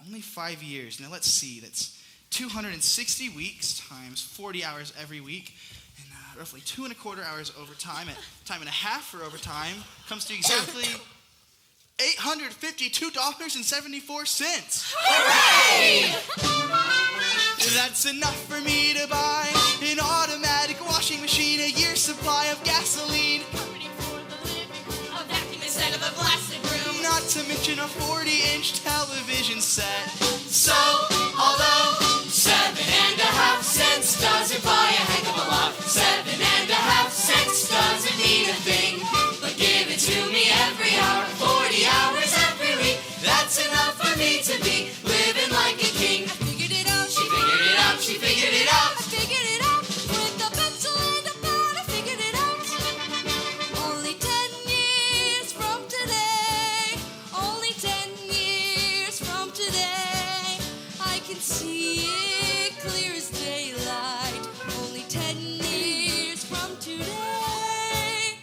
Speaker 3: Only 5 years. Now let's see. That's 260 weeks times 40 hours every week. And roughly 2.25 hours overtime at time and a half for overtime comes to exactly $852.74.
Speaker 8: Hooray!
Speaker 3: That's enough for me to buy an automatic washing machine, a year's supply of gasoline,
Speaker 8: A vacuum instead of a plastic room.
Speaker 3: not to mention a 40-inch television set.
Speaker 8: So, although 7.5 cents doesn't buy a heck of a lot, 7.5 cents doesn't mean a thing. But give it to me every hour, 40 hours every week. That's enough for me to be living like a king.
Speaker 11: Figured it out.
Speaker 8: She figured it out. She figured it out.
Speaker 11: I figured it out. With a pencil and a pad, I figured it out. Only 10 years from today. Only 10 years from today. I can see it clear as daylight. Only 10 years from today.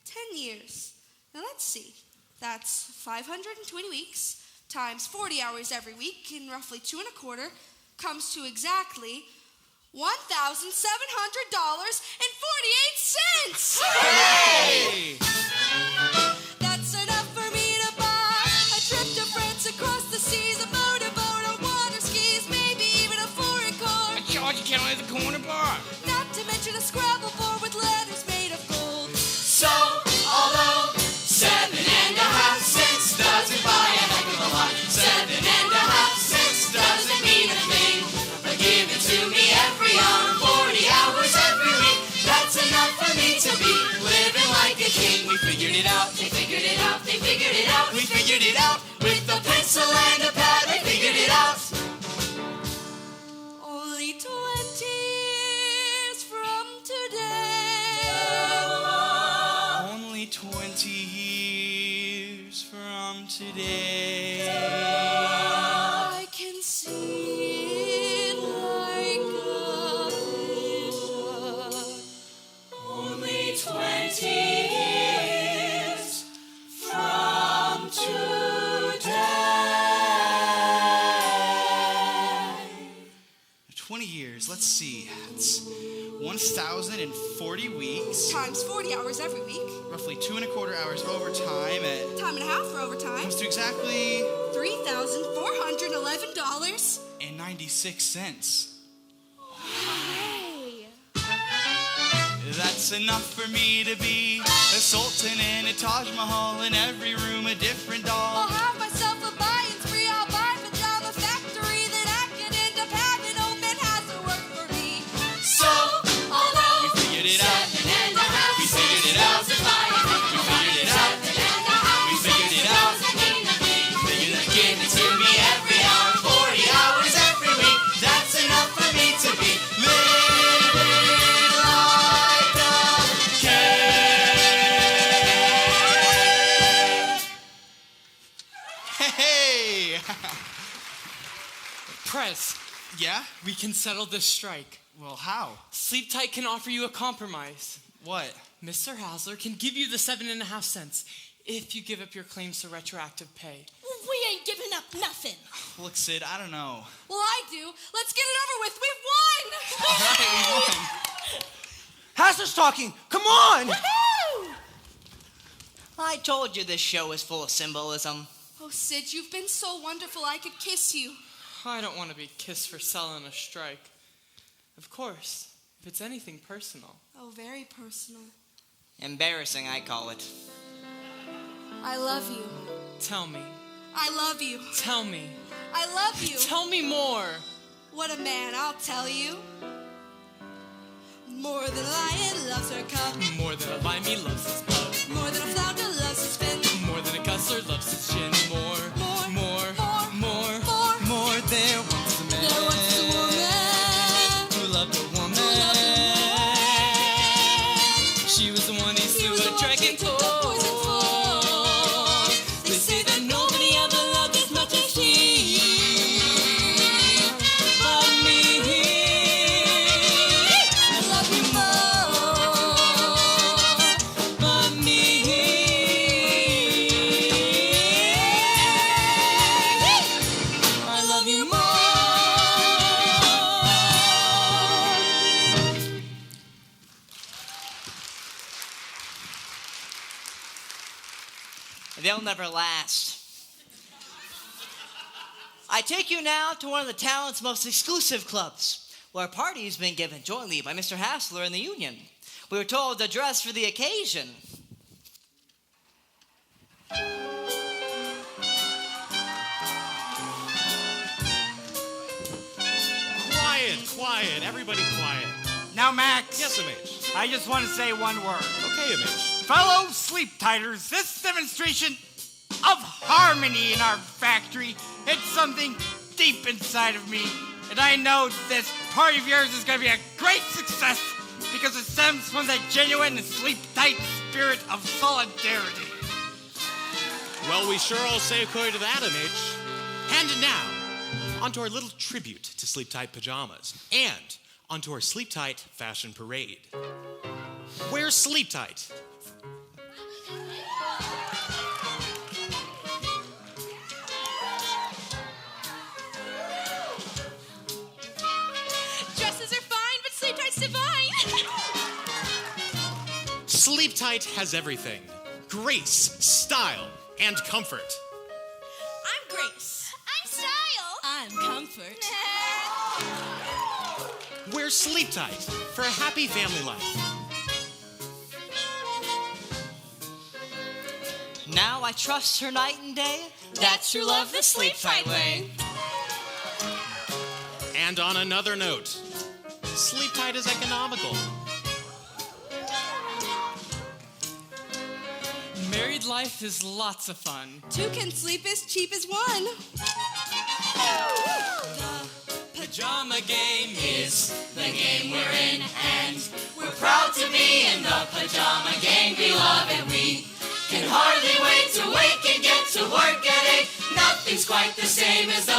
Speaker 11: 10 years. Now let's see. That's 520 weeks times 40 hours every week in roughly 2.25 comes to exactly $1,700.48.
Speaker 3: Hooray!
Speaker 11: That's enough for me to buy a trip to France across the seas, a motorboat, a water skis, maybe even a foreign car.
Speaker 5: A Georgia kettle at the corner bar.
Speaker 11: Not to mention a Scrabble board with letters made of gold.
Speaker 8: So, although 7.5 cents doesn't buy a heck of a lot, 7.5 cents doesn't mean a thing. But give it to me every hour, 40 hours every week. That's enough for me to be living like a king.
Speaker 3: We figured it out.
Speaker 8: They figured it out. They figured it out.
Speaker 3: We figured it out.
Speaker 8: With a pencil and a pad, we figured it out.
Speaker 11: Only 20 years from today.
Speaker 3: Only 20 years from today.
Speaker 11: I can see it like a vision.
Speaker 8: Only 20 years from today.
Speaker 3: 20 years. Let's see. It's 1,040 weeks.
Speaker 11: Times 40 hours every week.
Speaker 3: Roughly 2.25 hours overtime at
Speaker 11: Time and a half for overtime.
Speaker 3: comes to exactly
Speaker 11: $3,411.96.
Speaker 3: $3,411.96. That's enough for me to be a sultan in a Taj Mahal, in every room a different doll.
Speaker 11: I'll have myself a buy-in spree. I'll buy Pajama Factory. Then I can end up having old man has to work for me.
Speaker 8: So, although
Speaker 3: We figured it out.
Speaker 8: 7.5
Speaker 3: We figured it out.
Speaker 8: doesn't buy a heck of a lot,
Speaker 3: We figured it out.
Speaker 8: 7.5
Speaker 3: We figured it out.
Speaker 8: doesn't mean a thing.
Speaker 3: Figured it out.
Speaker 8: Give it to me every hour, 40 hours every week. That's enough for me to be
Speaker 3: Living like a king. Hey!
Speaker 10: Prez,
Speaker 3: Yeah?
Speaker 10: we can settle this strike.
Speaker 3: Well, how?
Speaker 10: Sleep Tight can offer you a compromise.
Speaker 3: What?
Speaker 10: Mr. Hasler can give you the 7.5 cents if you give up your claims to retroactive pay.
Speaker 4: We ain't giving up nothing.
Speaker 3: Look, Sid, I don't know.
Speaker 11: Well, I do. Let's get it over with. We've won!
Speaker 3: All right, we won.
Speaker 9: Hasler's talking. Come on.
Speaker 2: I told you this show is full of symbolism.
Speaker 11: Oh, Sid, you've been so wonderful. I could kiss you.
Speaker 10: I don't want to be kissed for selling a strike. Of course, if it's anything personal.
Speaker 11: Oh, very personal.
Speaker 2: Embarrassing, I call it.
Speaker 11: I love you.
Speaker 10: Tell me.
Speaker 11: I love you.
Speaker 10: Tell me.
Speaker 11: I love you.
Speaker 10: Tell me more.
Speaker 11: What a man, I'll tell you. More than a lion loves her cub.
Speaker 10: More than a limey loves his pub.
Speaker 11: More than a flounder loves his fin.
Speaker 10: More than a gusler loves his chin. More
Speaker 3: There once a man
Speaker 11: There once a woman
Speaker 3: who loved a woman.
Speaker 10: She was the one he slew a dragon
Speaker 11: took the poison for. They say that nobody ever loved as much as she. But me, I love you more.
Speaker 10: but me.
Speaker 11: I love you more.
Speaker 2: They'll never last. I take you now to one of the town's most exclusive clubs, where a party has been given jointly by Mr. Hassler and the Union. We were told to dress for the occasion.
Speaker 14: Quiet. Everybody quiet.
Speaker 6: Now, Max.
Speaker 14: Yes, MH.
Speaker 6: I just want to say one word.
Speaker 14: Okay, MH.
Speaker 6: Fellow sleep-tighters, this demonstration of harmony in our factory, it's something deep inside of me. And I know this party of yours is going to be a great success because it stems from the genuine sleep-tight spirit of solidarity.
Speaker 14: Well, we sure all say according to that, MH. And now, onto our little tribute to Sleep Tight pajamas, and onto our Sleep Tight fashion parade. Wear Sleep Tight.
Speaker 7: Dresses are fine, but sleep tight's divine.
Speaker 14: Sleep Tight has everything: grace, style, and comfort.
Speaker 18: I'm Grace.
Speaker 7: I'm style.
Speaker 18: I'm Comfort.
Speaker 14: Wear Sleep Tight for a happy family life.
Speaker 2: Now I trust her night and day. That's true love the sleep tight way.
Speaker 14: And on another note, Sleep Tight is economical.
Speaker 10: Married life is lots of fun.
Speaker 11: Two can sleep as cheap as one.
Speaker 10: Pajama game
Speaker 9: Is the game we're in, and we're proud to be in the pajama gang. We love it, we can hardly wait to wake and get to work at 8. Nothing's quite the same as the